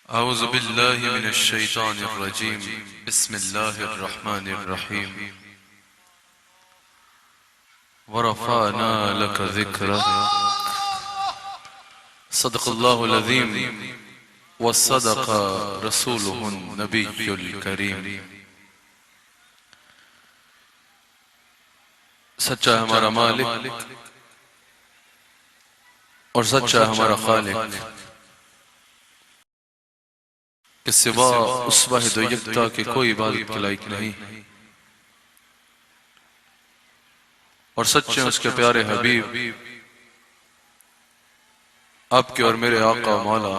أعوذ بالله من الشيطان الرجيم بسم الله الرحمن الرحيم ورفعنا لك ذكرك صدق الله العظيم وصدق رسوله النبي الكريم۔ سچا ہے ہمارا مالک اور سچا ہے ہمارا خالق کہ سوا اس واحد و یکتا کے کوئی عبادت کے لائق نہیں، اور سچے ہیں اس کے پیارے حبیب آپ کے اور میرے آقا مولا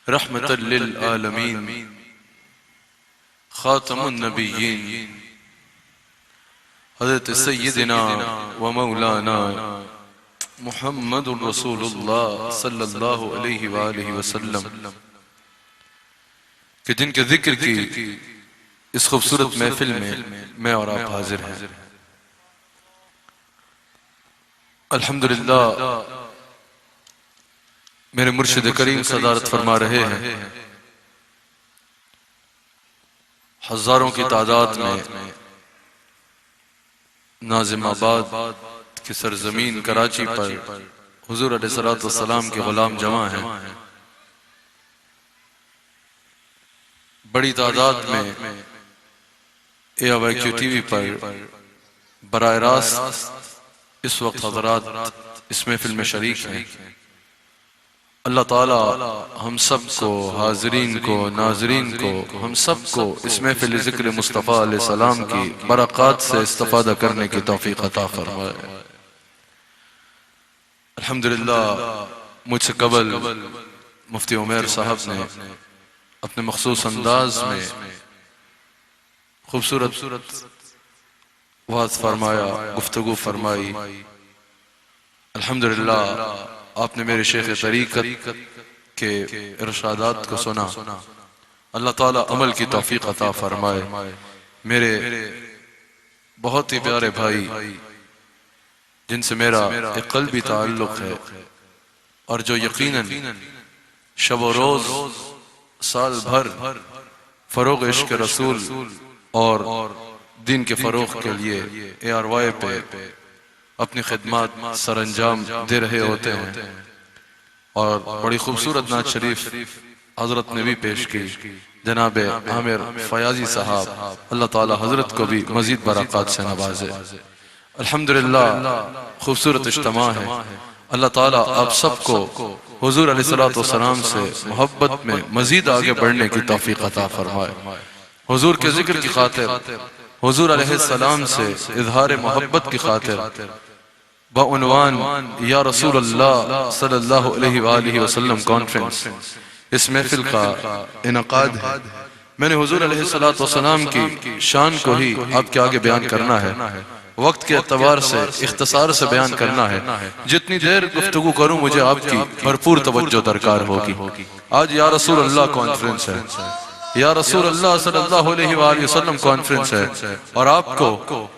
رحمت للعالمین خاتم النبیین حضرت سیدنا و مولانا محمد رسول اللہ صلی اللہ علیہ وآلہ وسلم کہ جن کے ذکر کی اس خوبصورت محفل میں اور آپ حاضر ہیں۔ الحمدللہ میرے مرشد کریم صدارت فرما رہے ہیں، ہزاروں کی تعداد میں ناظم آباد کی سرزمین کراچی پر حضور علیہ السلام کے غلام جمع ہیں۔ بڑی تعداد میں AIQ TV پر براہ راست اس وقت حضرات اس محفل میں شریک ہیں۔ اللہ تعالی ہم سب کو، حاضرین کو، ناظرین کو، ہم سب کو اس محفل ذکر مصطفیٰ علیہ السلام کی برکات سے استفادہ کرنے کی توفیق عطا فرمائے۔ الحمدللہ مجھ سے قبل مفتی عمیر صاحب نے اپنے مخصوص انداز میں خوبصورت وعظ فرمایا، گفتگو فرمائی۔ الحمدللہ آپ نے میرے شیخ طریقت کے ارشادات کو سنا۔ اللہ تعالیٰ عمل کی توفیق عطا فرمائے۔ میرے بہت ہی پیارے بھائی جن سے میرا ایک قلبی تعلق ہے اور جو یقیناً شب و روز سال بھر فروغ عشق رسول اور دین کے فروغ کے لیے ARY پہ اپنی خدمات سر انجام دے رہے ہوتے ہیں، اور بڑی خوبصورت نعت شریف حضرت نے بھی پیش کی، جناب عامر فیاضی صاحب، اللہ تعالی حضرت کو بھی مزید برکات سے نوازے۔ الحمدللہ خوبصورت اجتماع ہے۔ اللہ تعالیٰ آپ سب کو حضور علیہ السلام سے محبت میں مزید آگے بڑھنے کی توفیق عطا فرمائے۔ حضور کے ذکر کی خاطر، حضور علیہ السلام سے اظہار محبت کی خاطر بعنوان یا رسول اللہ صلی اللہ علیہ وآلہ وسلم کانفرنس اس محفل کا انعقاد ہے۔ میں نے حضور علیہ السلام کی شان کو ہی آپ کے آگے بیان کرنا ہے، وقت کے اعتبار سے اختصار سے بیان کرنا ہے۔ جتنی دیر گفتگو کروں مجھے آپ کی بھرپور توجہ درکار ہوگی۔ آج یا رسول اللہ کانفرنس ہے، یا رسول اللہ صلی اللہ علیہ وآلہ وسلم کانفرنس ہے، اور آپ کو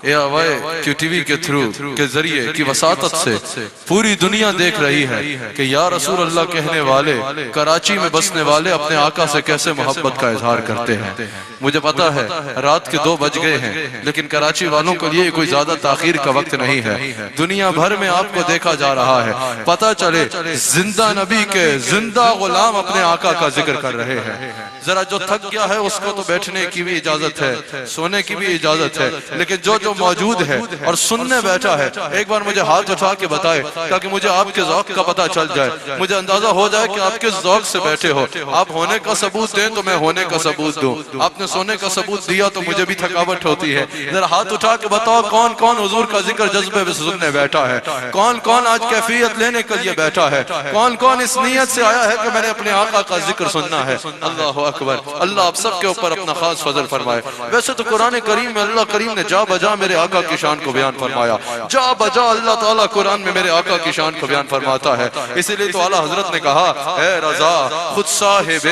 AIQ TV کے تھرو کے ذریعے کی وساطت سے پوری دنیا دیکھ رہی ہے کہ یا رسول اللہ کہنے والے کراچی میں بسنے والے اپنے آقا سے کیسے محبت کا اظہار کرتے ہیں۔ مجھے پتا ہے رات کے 2 بج گئے ہیں، لیکن کراچی والوں کے لیے کوئی زیادہ تاخیر کا وقت نہیں ہے۔ دنیا بھر میں آپ کو دیکھا جا رہا ہے، پتہ چلے زندہ نبی کے زندہ غلام اپنے آقا کا ذکر کر رہے ہیں۔ ذرا جو تھک گیا ہے اس کو تو بیٹھنے کی بھی اجازت ہے، سونے کی بھی اجازت ہے، لیکن جو موجود ہے اور سننے بیٹھا ہے ایک بار مجھے ہاتھ اٹھا کے بتائے تاکہ مجھے آپ کے ذوق کا پتہ چل جائے، مجھے اندازہ ہو جائے کہ آپ کس ذوق سے بیٹھے ہو۔ آپ ہونے کا ثبوت دیں تو میں ہونے کا ثبوت دوں، آپ نے سونے کا ثبوت دیا تو مجھے بھی تھکاوٹ ہوتی ہے۔ ذرا ہاتھ اٹھا کے بتاؤ کون کون حضور کا ذکر جذبے سے سننے بیٹھا ہے، کون کون آج کیفیت لینے کے لیے بیٹھا ہے، کون کون اس نیت سے آیا ہے کہ میں نے اپنے آقا کا ذکر سننا ہے۔ اللہ اکبر۔ اللہ آپ سب کے اوپر اپنا خاص فضل فرمائے۔ ویسے تو قرآن کریم میں اللہ کریم نے جا بجا میرے آقا کی شان کو بیان فرمایا، جا بجا اللہ تعالیٰ قرآن میں میرے آقا کی شان کو بیان فرماتا ہے۔ اسی لیے تو اعلیٰ حضرت نے کہا اے رضا خود صاحب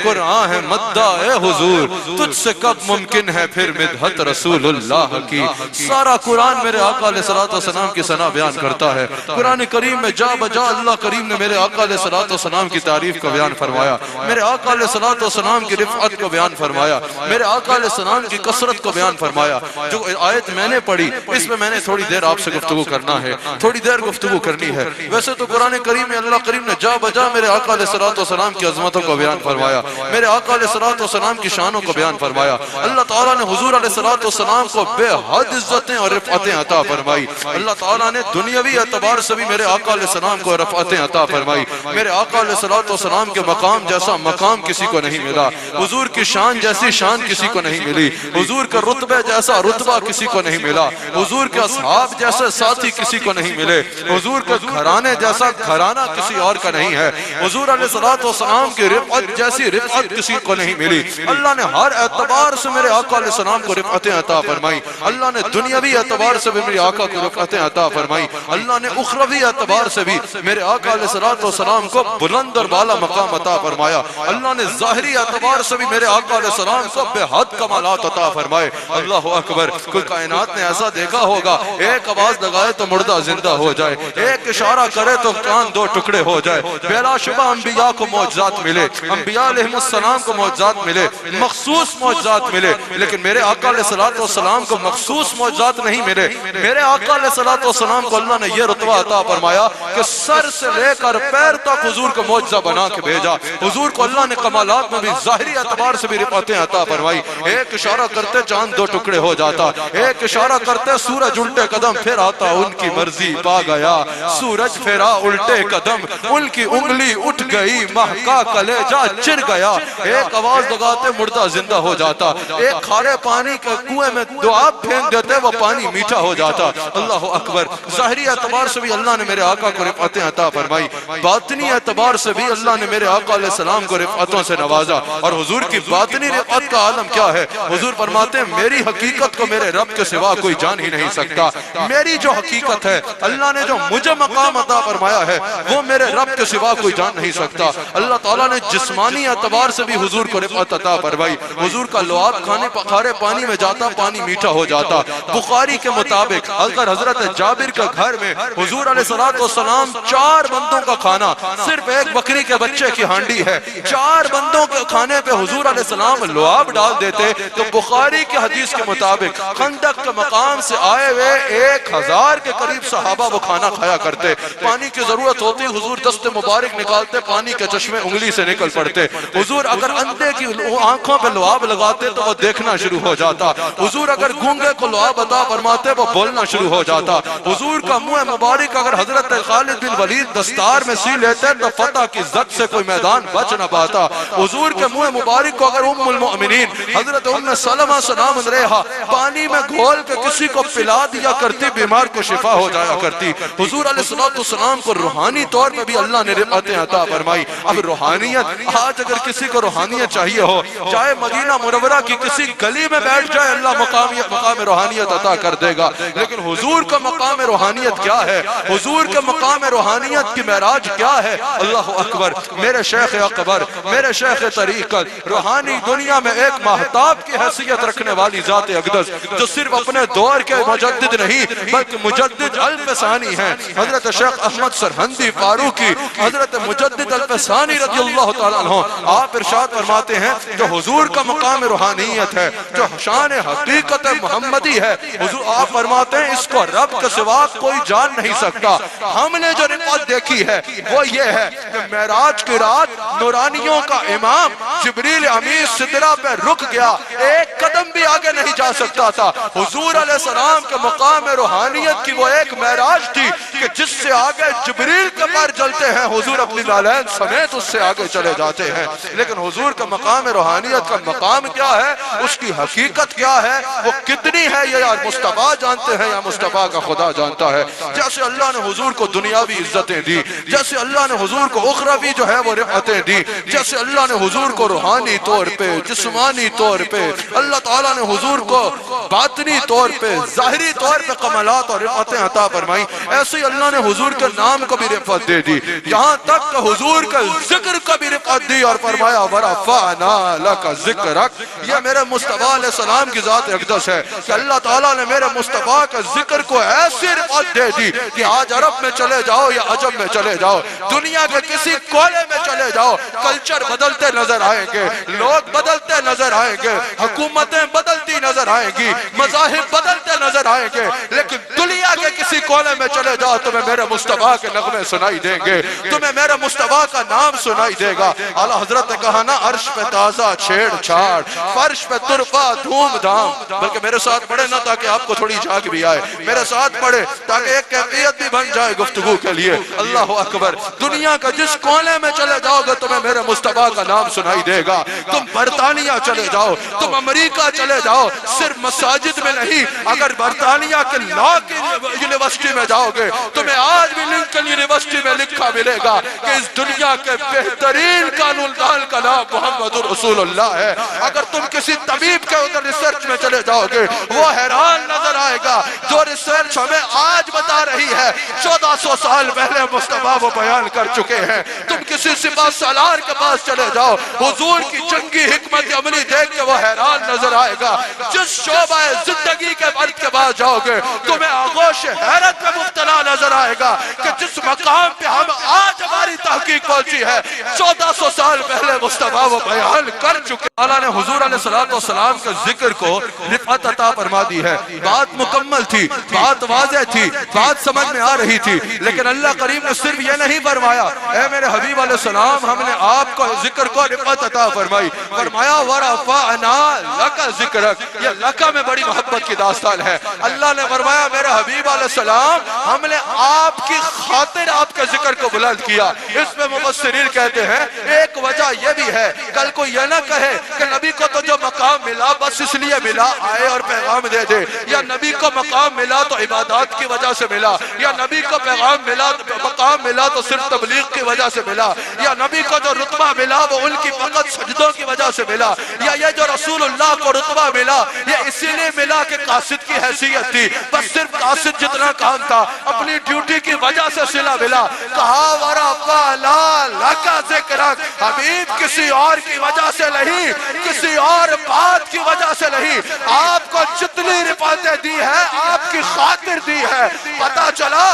قرآن ہے مدہ اے حضور، تجھ سے کب ممکن ہے پھر مدحت رسول اللہ کی۔ سارا قرآن میرے آقا علیہ السلام کی ثنا بیان کرتا ہے۔ قرآن کریم میں جا بجا اللہ کریم نے میرے آقا علیہ السلام کی تعریف کو بیان فرمایا، میرے آقا علیہ السلام کی رفعت کو بیان فرمایا، میرے آقا علیہ السلام کی کثرت کو بیان فرمایا۔ جو آیت میں نے پڑھی اس میں نے تھوڑی دیر آپ سے گفتگو کرنا ہے، تھوڑی دیر گفتگو کرنی ہے۔ ویسے تو قرآن کریم میں اللہ کریم نے جا بجا میرے آقا علیہ السلام کی عظمتوں کو بیان فرمایا، میرے آقا علیہ السلام کی شانوں کو بیان فرمایا۔ اللہ تعالیٰ نے حضور علیہ السلام کو بے حد عزتیں اور رفعتیں عطا فرمائی۔ اللہ تعالیٰ نے دنیاوی اعتبار سے بھی میرے آقا علیہ السلام کو رفعتیں عطا فرمائی۔ میرے آقا علیہ السلام کے مقام جیسا مقام کسی کو نہیں ملا، حضور کی شان جیسی شان کسی کو نہیں ملی، حضور کے رتبے جیسا رتبہ کسی کو نہیں ملا، حضور کے اصحاب جیسے ساتھی کسی کو نہیں ملے، حضور کے گھرانے جیسا گھرانہ کسی اور کا نہیں ہے، حضور علیہ السلام کی رفعت جیسی رفعت کسی کو نہیں ملی۔ اللہ نے ہر اعتبار سے میرے آقا علیہ السلام کو رفعتیں عطا فرمائی۔ اللہ نے دنیاوی اعتبار سے بھی میرے آقا کو رفعتیں عطا فرمائی، اللہ نے اخروی اعتبار سے بھی میرے آقا علیہ السلام کو بلند اور بالا مقام عطا فرمایا۔ اللہ نے ظاہری اعتبار سے بھی میرے آقا علیہ السلام کو بے حد کمالات عطا فرمائے۔ اللہ اکبر، کوئی کائنات نے ایسا دیکھا ہوگا ایک آواز لگائے تو مردہ زندہ ہو جائے، ایک اشارہ کرے تو کان دو ٹکڑے ہو جائے۔ بلا شبہ انبیاء کو معجزات ملے، انبیاء علیہ السلام کو معجزات ملے، مخصوص معجزات ملے، لیکن میرے آقا علیہ السلام کو مخصوص معجزات نہیں ملے۔ میرے آقا علیہ السلام کو اللہ نے یہ رتبہ عطا فرمایا کہ سر سے لے کر پیر تک حضور کو معجزہ بنا کے بھیجا۔ حضور کو اللہ نے کمالات میں بھی ظاہری اعتبار سے بھی رفعتیں عطا فرمائی۔ ایک اشارہ کرتے چاند دو ٹکڑے ہو جاتا، ایک اشارہ کرتے سورج الٹے قدم پھر آتا، ان کی مرضی پا گیا سورج پھرا الٹے قدم، ان کی انگلی اٹھ گئی مہکا کلیجہ چر گیا۔ ایک آواز لگاتے مردہ زندہ ہو جاتا، ایک کھارے پانی کے کنویں میں دعا پھینک دیتے وہ پانی میٹھا ہو جاتا۔ اللہ اکبر، ظاہری اعتبار سے بھی اللہ نے میرے آقا کو رفعتیں عطا فرمائی، باطنی اعتبار سے بھی اللہ نے میرے آقا علیہ السلام کو رفعتوں سے نوازا۔ اور حضور کی باطنی رفعت کا عالم کیا ہے؟ حضور فرماتے ہیں میری حقیقت کو میرے رب کے سوا کوئی جان ہی نہیں سکتا۔ میری جو حقیقت ہے، اللہ نے جو مجھے مقام عطا فرمایا ہے، وہ میرے رب کے سوا کوئی جان نہیں سکتا۔ اللہ تعالیٰ نے جسمانی اعتبار سے بھی حضور کو رفعت عطا فرمائی۔ حضور کا لعاب کھارے پانی میں جاتا، پانی میٹھا ہو جاتا۔ بخاری کے مطابق اگر حضرت جابر کے گھر میں حضور علیہ السلام 4 بندوں کا کھانا، صرف ایک بکری کے بچے کی ہانڈی ہے، 4 بندوں کے کھانے پہ حضور علیہ السلام لعاب ڈال دیتے تو بخاری کے حدیث کے مطابق خندق کے مقام سے آئے ہوئے 1000 کے قریب صحابہ وہ کھانا کھایا کرتے۔ پانی کی ضرورت ہوتی حضور دست مبارک نکالتے، پانی کے چشمے انگلی سے نکل پڑتے۔ حضور اگر اندھے کی آنکھوں پہ لعاب لگاتے تو وہ دیکھنا شروع ہو جاتا۔ حضور اگر گونگے کو لعاب عطا فرماتے وہ بولنا شروع ہو جاتا۔ حضور کا منہ مبارک اگر حضرت خالد بن ولید دستار میں سی لیتے تو فتح کی زد سے کوئی میدان بچ نہ پاتا۔ حضور کے منہ مبارک کو اگر ام المؤمنین حضرت ام سلمہ سلام علیہا پانی میں گھول کے کسی کو پلا دیا کرتی، بیمار کو شفا ہو جایا کرتی۔ حضور علیہ السلام کو روحانی طور پہ بھی اللہ نے رفعتیں عطا فرمائی۔ اب روحانیت، آج اگر کسی کو روحانیت چاہیے ہو، چاہے مدینہ منورہ کی کسی گلی میں بیٹھ جائے، اللہ مقام روحانیت عطا کر دے گا۔ لیکن حضور کا مقام روحانیت کیا ہے؟ حضور کے مقام روحانیت کی معراج کیا ہے؟ اللہ اکبر، میرے شیخ اکبر، میرے شیخ طریقت، روحانی دنیا میں ایک مہتاب کی حیثیت رکھنے والی ذات اقدس، جو صرف اپنے دور کے مجدد نہیں بلکہ مجدد الف ثانی ہیں، حضرت شیخ احمد سرہندی فاروقی، حضرت مجدد الف ثانی رضی اللہ تعالیٰ عنہ۔ آپ ارشاد فرماتے ہیں جو حضور کا مقام روحانیت ہے، جو شان حقیقت محمدی ہے، حضور آپ فرماتے ہیں اس کو رب کے سوا کوئی جان نہیں سکتا۔ ہم نے جو رفعت دیکھی ہے وہ یہ ہے کہ معراج کی رات نورانیوں کا امام جبریل امین سدرہ پہ رک گیا، ایک قدم بھی آگے نہیں جا سکتا تھا۔ حضور علیہ السلام کے مقام روحانیت کی وہ ایک معراج تھی کہ کہ جس سے آگے جبریل کے پر جلتے ہیں حضور اپنی نالین سمیت اس سے آگے چلے جاتے ہیں. لیکن حضور کا مقام روحانیت کا مقام کیا ہے، اس کی حقیقت کیا ہے، وہ کتنی ہے، یہ یا مصطفیٰ جانتے ہیں یا مصطفیٰ کا خدا جانتا ہے. جیسے اللہ نے حضور کو دنیاوی عزتیں دی، جیسے اللہ نے حضور کو اخروی جو ہے وہ رفعتیں دی، جیسے اللہ نے حضور کو روحانی طور پہ، جسمانی طور پہ، اللہ تعالیٰ نے حضور کو باطنی طور پہ، ظاہری طور پہ کمالات اور رفعتیں عطا فرمائی، ایسے ہی اللہ نے حضور کے نام کو بھی رفعت دے دی. یہاں تک کہ حضور کے ذکر کو بھی رفعت دی اور فرمایا وَرَفَعْنَا لَكَ ذِكْرَكَ. یہ میرے مصطفیٰ علیہ السلام کی ذات اقدس ہے کہ اللہ تعالیٰ نے میرے مصطفیٰ کے ذکر کو ایسی رفعت دے دی کہ آج عرب میں چلے جاؤ یا عجم میں چلے جاؤ، دنیا کے کسی کونے میں چلے جاؤ، کلچر بدلتے نظر آئیں گے، لوگ بدلتے نظر آئیں گے، حکومتیں بدلتی نظر آئیں گی، مذاہب بدلتے نظر آئیں گے، لیکن دنیا کے کسی کونے میں چلے جاؤ تمہیں میرے مصطفیٰ کے نغمے سنائی دیں گے، تمہیں میرے مصطفیٰ کا نام سنائی دے گا. اعلیٰ حضرت نے کہا نا عرش پہ تازہ چھیڑ چھاڑ، فرش پہ ترفا دھوم دھام. بلکہ میرے ساتھ پڑھے نا تاکہ آپ کو تھوڑی جھاگ بھی آئے، میرے ساتھ پڑھے تاکہ ایک کیفیت بھی بن جائے گفتگو کے لیے. اللہ اکبر. دنیا کا جس کونے میں چلے جاؤ گے تمہیں میرے مصطفیٰ کا نام سنائی دے گا. تم برطانیہ چلے جاؤ، تم امریکہ چلے جاؤ، صرف مساجد میں نہیں، اگر برطانیہ کے لا کی یونیورسٹی میں جاؤ گے تمہیں آج بھی لنکن یونیورسٹی میں لکھا ملے گا کہ اس دنیا کے بہترین قانون دان کا نام محمد رسول اللہ ہے. اگر تم کسی طبیب کے ادھر ریسرچ میں چلے جاؤ گے وہ حیران نظر آئے گا. جو ریسرچ ہمیں آج بتا رہی ہے 1400 سال پہلے مصطفیٰ وہ بیان کر چکے ہیں. تم کسی سپاہ سالار کے پاس چلے جاؤ، حضور کی جنگی حکمت عملی دیکھ کے وہ حیران نظر آئے گا. جس شعبہ زندگی کے مرد کے پاس جاؤ گے تمہیں آغوش حیرت میں مبتلا نظر آئے گا کہ جس مقام پہ ہم آج ہماری تحقیق پہنچی ہے 1400 سال پہلے مصطفیٰ وہ بیان کر چکے. اللہ نے حضور علیہ السلام کے ذکر کو رفعت عطا فرما دی ہے. بات مکمل تھی، بات واضح تھی، بات سمجھ میں آ رہی تھی، لیکن اللہ کریم نے صرف یہ نہیں فرمایا اے میرے حبیب علیہ السلام ہم نے آپ کو ذکر کو رفعت عطا فرمائی، فرمایا وَرَفَعْنَا لَكَ ذِكْرَكَ. یہ لکا میں بڑی محبت کی داستان ہے. اللہ نے فرمایا میرے حبیب علیہ السلام ہم نے آپ کی خاطر آپ کے ذکر کو بلند کیا. اس میں مفسرین کہتے ہیں ایک وجہ یہ بھی ہے کل کو یہ نہ کہے کہ نبی کو تو جو مقام ملا بس اس لیے ملا آئے اور پیغام دے دے، یا نبی کو مقام ملا تو عبادات کی وجہ سے ملا، یا نبی کو پیغام ملا مقام ملا تو صرف تبلیغ کی وجہ سے ملا، یا نبی کو جو رتبہ ملا وہ ان کی فقط سجدوں کی وجہ سے ملا، یا یہ جو رسول اللہ کو رتبہ ملا یہ اسی لیے ملا کہ قاصد کی حیثیت تھی، بس صرف قاصد جتنا کام تھا اپنی ڈیوٹی کی وجہ سے صلہ ملا. کہا وَرَفَعْنَا لَكَ ذِكْرَكَ. حبیب کسی اور کی وجہ سے نہیں، کسی اور بات کی وجہ سے نہیں، آپ کو جتنی رفعتیں دی ہے آپ کی خاطر دی ہے. پتا چلا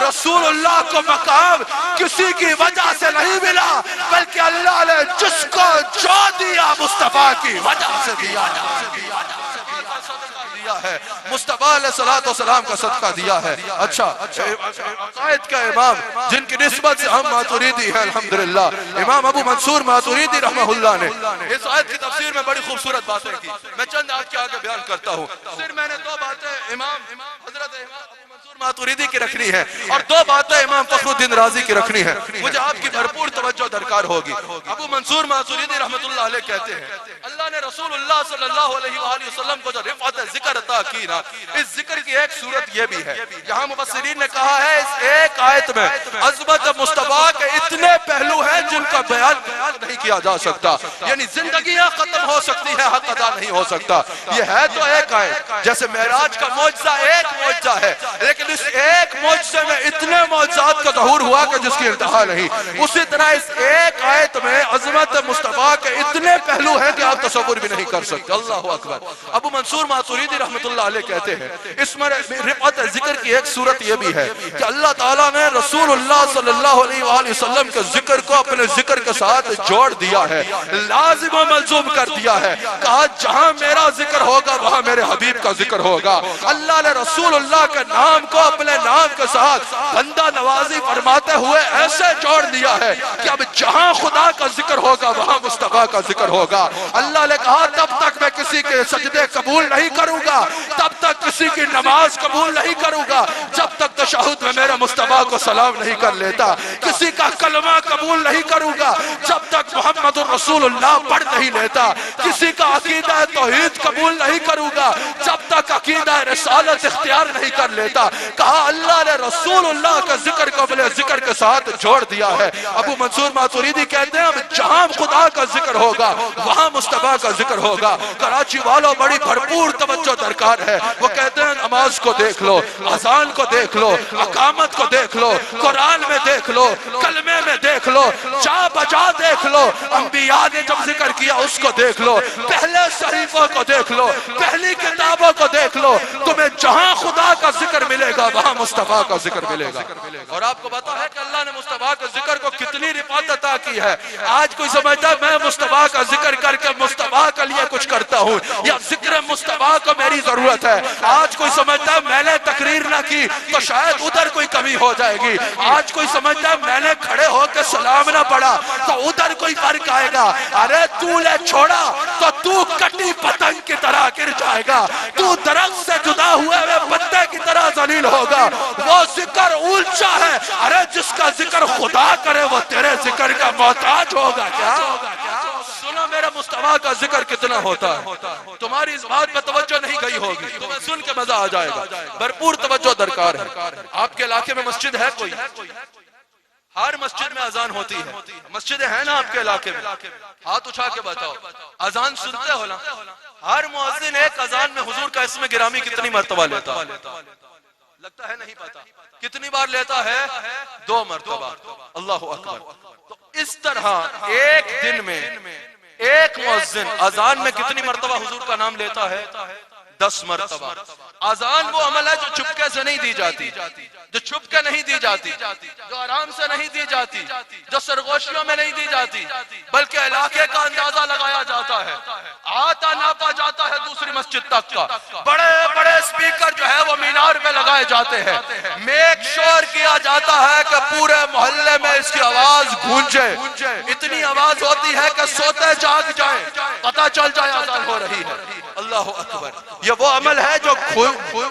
رسول اللہ کو مقام کسی کی وجہ سے نہیں ملا بلکہ اللہ نے جس کو جو دیا مصطفیٰ کی وجہ سے دیا ہے، مصطفیٰ علیہ السلام کا صدقہ دیا ہے. اچھا عقائد کا امام جن کی نسبت سے ہم ماتوریدی ہیں الحمدللہ، امام ابو منصور ماتوریدی رحمہ اللہ نے اس آیت کی تفسیر میں بڑی خوبصورت باتیں کی. میں چند آیت کے آگے بیان کرتا ہوں. صرف میں نے دو باتیں حضرت امام ابو منصور ماتوریدی کی رکھنی ہے اور دو باتیں امام فخر الدین رازی کی رکھنی ہے. مجھے آپ کی بھرپور توجہ درکار ہوگی. ابو منصور ماتوریدی رحمت اللہ علیہ کہتے ہیں اللہ نے رسول اللہ صلی اللہ علیہ وآلہ وسلم کو جو رفعت ذکر عطا کی نا، اس ذکر کی ایک صورت یہ بھی ہے. یہاں مفسرین نے کہا ہے اس ایک آیت میں عظمت مصطفیٰ کے اتنے پہلو ہیں جن کا بیان نہیں کیا جا سکتا. یعنی زندگیاں ختم ہو سکتی ہے، حق ادا نہیں ہو سکتا. یہ ہے تو ایک آیت، جیسے معراج کا معجزہ ایک معجزہ ہے، لیکن اس ایک معجزے میں اتنے معجزات کا ظہور ہوا کہ جس کی انتہا نہیں. اسی طرح اس ایک آیت میں عظمت مصطفیٰ کے اتنے پہلو ہیں کہ آپ تصور بھی نہیں کر سکتے. اللہ اکبر. ابو منصور ماتوریدی رحمت اللہ علیہ کہتے ہیں اس میں رفعت ذکر کی ایک صورت یہ بھی ہے کہ اللہ تعالیٰ نے رسول اللہ صلی اللہ علیہ وآلہ وسلم کے ذکر کو اپنے ذکر کے ساتھ جوڑ دیا ہے، لازم و ملزوم کر دیا ہے. کہا جہاں میرا ذکر ہوگا وہاں میرے حبیب کا ذکر ہوگا. اللہ نے رسول اللہ کے نام کو اپنے نام کے ساتھ بندہ نوازی فرماتے ہوئے ایسے جوڑ دیا ہے کہ اب جہاں خدا کا ذکر ذکر ہوگا وہاں مصطفیٰ کا ذکر ہوگا۔ اللہ نے کہا تب تک میں کسی کے سجدے قبول نہیں کروں گا، تب تک کسی کی نماز قبول نہیں کروں گا جب تک تشہد میں میرے مصطفیٰ کو سلام نہیں کر لیتا، کسی کا کلمہ قبول نہیں کروں گا جب تک محمد الرسول اللہ پڑھ نہیں لیتا، کسی کا عقیدہ توحید قبول نہیں کروں گا جب تک عقیدہ رسالت اختیار نہیں کر لیتا۔ کہا اللہ نے رسول اللہ کا ذکر کو اپنے ذکر کے ساتھ جوڑ دیا ہے۔ ابو منصور ماتوریدی کہتے ہیں اب جہاں خدا کا ذکر ہوگا وہاں مصطفیٰ کا ذکر ہوگا۔ کراچی والوں بڑی بھرپور توجہ درکار ہے، وہ کہتے ہیں نماز کو دیکھ لو، اذان کو دیکھ لو، اقامت کو دیکھ لو، قرآن میں دیکھ لو، کلمے میں دیکھ لو، جا بجا دیکھ لو، انبیاء نے جب ذکر کیا اس کو دیکھ لو، پہلے صحیفوں کو دیکھ لو، پہلی کتابوں کو دیکھ لو، تمہیں جہاں خدا کا ذکر ملے گا وہاں مصطفیٰ کا ذکر ملے گا۔ اور آپ کو پتا ہے کہ اللہ نے مصطفیٰ کے ذکر کو کتنی رفعت عطا کی ہے۔ آج کوئی سمجھتا ہے میں مصطفیٰ کا ذکر کر کے مصطفیٰ کے لیے کچھ کرتا ہوں یا ذکر مصطفیٰ کو میری ضرورت ہے۔ آج کوئی سمجھتا ہے میں نے تقریر نہ کی تو شاید ادھر کوئی کمی ہو جائے گی۔ آج کوئی سمجھتا ہے میں نے کھڑے ہو کے سلام نہ پڑھا تو ادھر کوئی فرق آئے گا۔ ارے تو نے چھوڑا تو تو کٹی پتنگ کی طرح گر جائے گا، تو درخت سے جدا ہوئے پتے کی طرح ذلیل ہوگا۔ وہ ذکر اونچا ہے، ارے جس کا ذکر خدا کرے وہ تیرے ذکر کا محتاج ہوگا کیا؟ سنو میرا مصطفیٰ کا ذکر کتنا ہوتا ہے، تمہاری اس بات پہ توجہ نہیں گئی ہوگی، تمہیں سن کے مزہ آ جائے گا۔ بھرپور توجہ درکار ہے۔ آپ کے علاقے میں مسجد ہے کوئی؟ ہر مسجد میں اذان ہوتی ہے، مسجدیں ہیں نا آپ کے علاقے میں؟ ہاتھ اٹھا کے بتاؤ، اذان سنتے ہو نا؟ ہر مؤذن ایک اذان میں حضور کا اسم گرامی کتنی مرتبہ لیتا ہے؟ لگتا ہے نہیں پتا کتنی بار لیتا ہے؟ 2 مرتبہ۔ اللہ اکبر۔ تو اس طرح ایک دن میں ایک مؤذن اذان میں کتنی مرتبہ حضور کا نام لیتا ہے؟ 10 مرتبہ۔ اذان وہ عمل ہے جو چپکے سے نہیں دی جاتی، جو چھپ کے نہیں دی جاتی، جو آرام سے نہیں دی جاتی، جو سرگوشیوں میں نہیں دی جاتی، بلکہ علاقے کا اندازہ لگایا جاتا ہے، آتا ناپا جاتا ہے دوسری مسجد تک کا۔ بڑے بڑے سپیکر جو ہے وہ مینار پہ لگائے جاتے ہیں، میک شور کیا جاتا ہے کہ پورے محلے میں اس کی آواز گونجے، اتنی آواز ہوتی ہے کہ سوتے جاگ جائیں، پتہ چل جائے اذان ہو رہی ہے۔ اللہ اکبر۔ یہ وہ عمل ہے جو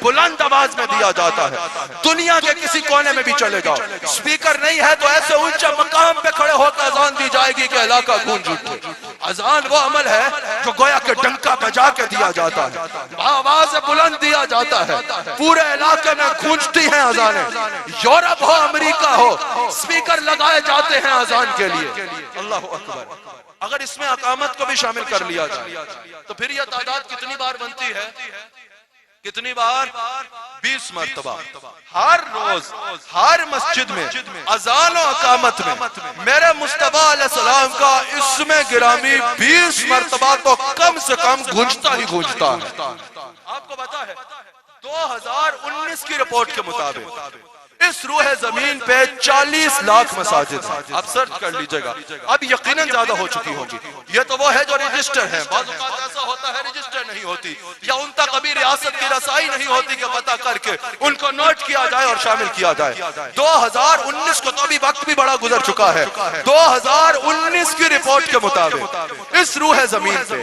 بلند آواز میں دیا جاتا ہے۔ دنیا کے کسی کونے میں بھی چلے جاؤ، سپیکر نہیں ہے تو ایسے اونچے مقام پہ کھڑے ہو کر اذان دی جائے گی کہ علاقہ گونج اٹھے۔ اذان وہ عمل ہے جو گویا کہ ڈنکا بجا کے دیا جاتا ہے، آواز بلند دیا جاتا ہے، پورے علاقے میں گونجتی ہیں اذانیں۔ یورپ ہو امریکہ ہو، سپیکر لگائے جاتے ہیں اذان کے لیے۔ اللہ اکبر۔ اگر اس میں اقامت کو بھی شامل کر لیا جائے تو پھر یہ تعداد کتنی بار بنتی ہے؟ کتنی بار؟ 20 مرتبہ۔ ہر روز ہر مسجد میں اذان و اقامت میں میرے مصطفیٰ علیہ السلام کا اسم گرامی 20 مرتبہ تو کم سے کم گونجتا ہی گونجتا ہے۔ آپ کو پتا ہے 2019 کی رپورٹ کے مطابق اس روح زمین پہ 40 لاکھ مساجد ہیں۔ آپ سرچ کر لیجئے گا، اب یقیناً زیادہ ہو چکی ہوگی۔ یہ تو وہ ہے جو رجسٹر ہیں، بعض اوقات ایسا ہوتا ہے رجسٹر نہیں ہوتی یا ان تک ابھی ریاست کی رسائی نہیں ہوتی کہ پتہ کر کے ان کو نوٹ کیا جائے اور شامل کیا جائے۔ 2019 کو تو ابھی وقت بھی بڑا گزر چکا ہے، 2019 کی رپورٹ کے مطابق اس روح زمین پہ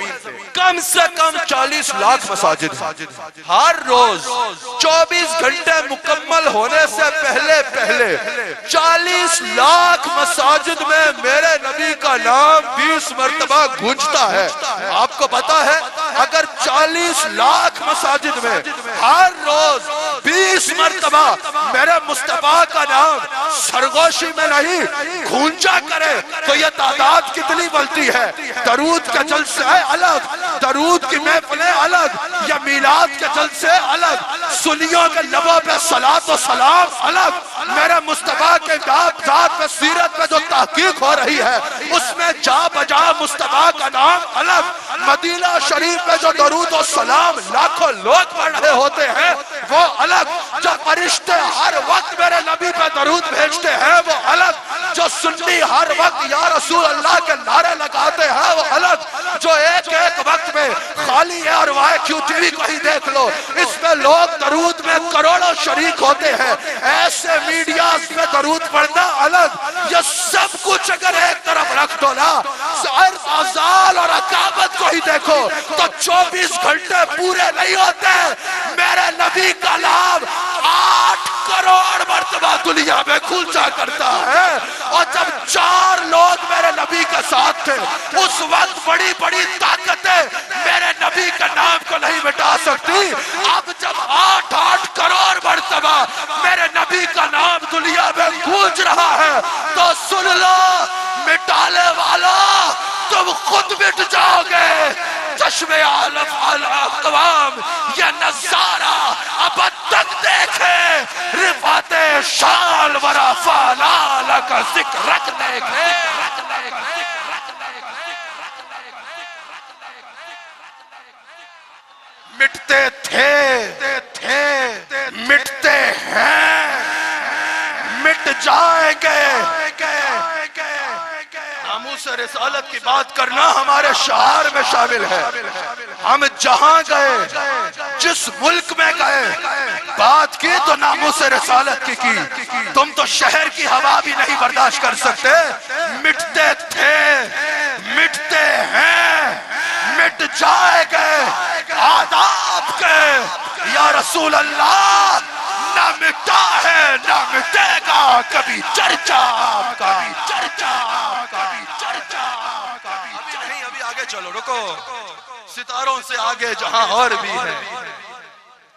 کم سے کم 40 لاکھ مساجد ہیں۔ ہر روز 24 گھنٹے مکمل ہونے سے پہلے 40 لاکھ مساجد میں میرے نبی کا نام 20 مرتبہ گونجتا ہے۔ آپ کو پتا ہے اگر 40 لاکھ مساجد میں ہر روز 20 مرتبہ میرے مصطفیٰ کا نام سرگوشی میں نہیں گونجا کرے تو یہ تعداد کتنی بنتی ہے؟ درود کے جلسے الگ، درود کی محفلیں الگ، یا میلاد کے جلسے الگ، سنیوں کے لبوں پہ صلاۃ و سلام الگ، میرے مصطفیٰ کے ذات پہ سیرت پہ جو تحقیق ہو رہی ہے اس میں جا بجا مصطفیٰ کا نام الگ، مدینہ شریف پہ جو درود و سلام لاکھوں لوگ پڑھ رہے ہوتے ہیں وہ الگ، جو فرشتے ہر وقت میرے نبی پہ درود بھیجتے ہیں وہ الگ، جو سنی ہر وقت یا رسول اللہ کے نعرے لگاتے ہیں وہ الگ، جو ایک ایک وقت میں خالی ہے، اور YQTV کو ہی دیکھ لو، اس میں لوگ درود میں کروڑوں شریک ہوتے ہیں۔ ایسے میڈیاز میں درود پڑھنا الگ، یہ سب کچھ اگر ایک طرف رکھ دو نا، عرض ازال اور عقابت کو ہی دیکھو تو 24 گھنٹے پورے نہیں ہوتے۔ میرے نبی کا نام 8 کروڑ مرتبہ دنیا میں گونجا کرتا ہے، اور جب 4 لوگ میرے نبی کے ساتھ تھے اس وقت بڑی بڑی طاقتیں میرے نبی کے نام کو نہیں مٹا سکتی۔ اب جب 8 کروڑ مرتبہ میرے نبی کا نام دنیا میں گونج رہا ہے تو سن لو مٹانے والا، تم خود مٹ جاؤ گے۔ چشم عالم اقوام یہ نظارہ اب تک دیکھے، رفعت شان ورفع لالہ کا ذکر رکھ دیکھے۔ مٹتے تھے، مٹتے ہیں، مٹ جائیں گے۔ ناموس رسالت کی بات کرنا ہمارے شعار میں شامل ہے۔ ہم جہاں گئے، جس ملک میں گئے، بات کی تو ناموس رسالت کی۔ تم تو شہر کی ہوا بھی نہیں برداشت کر سکتے۔ مٹتے تھے، مٹتے ہیں، مٹ جائے گے آداب کے۔ یا رسول اللہ نہ مٹا ہے نہ مٹے گا کبھی چرچا آپ کا۔ ابھی نہیں، ابھی آگے چلو، رکو، ستاروں سے آگے جہاں اور بھی ہے،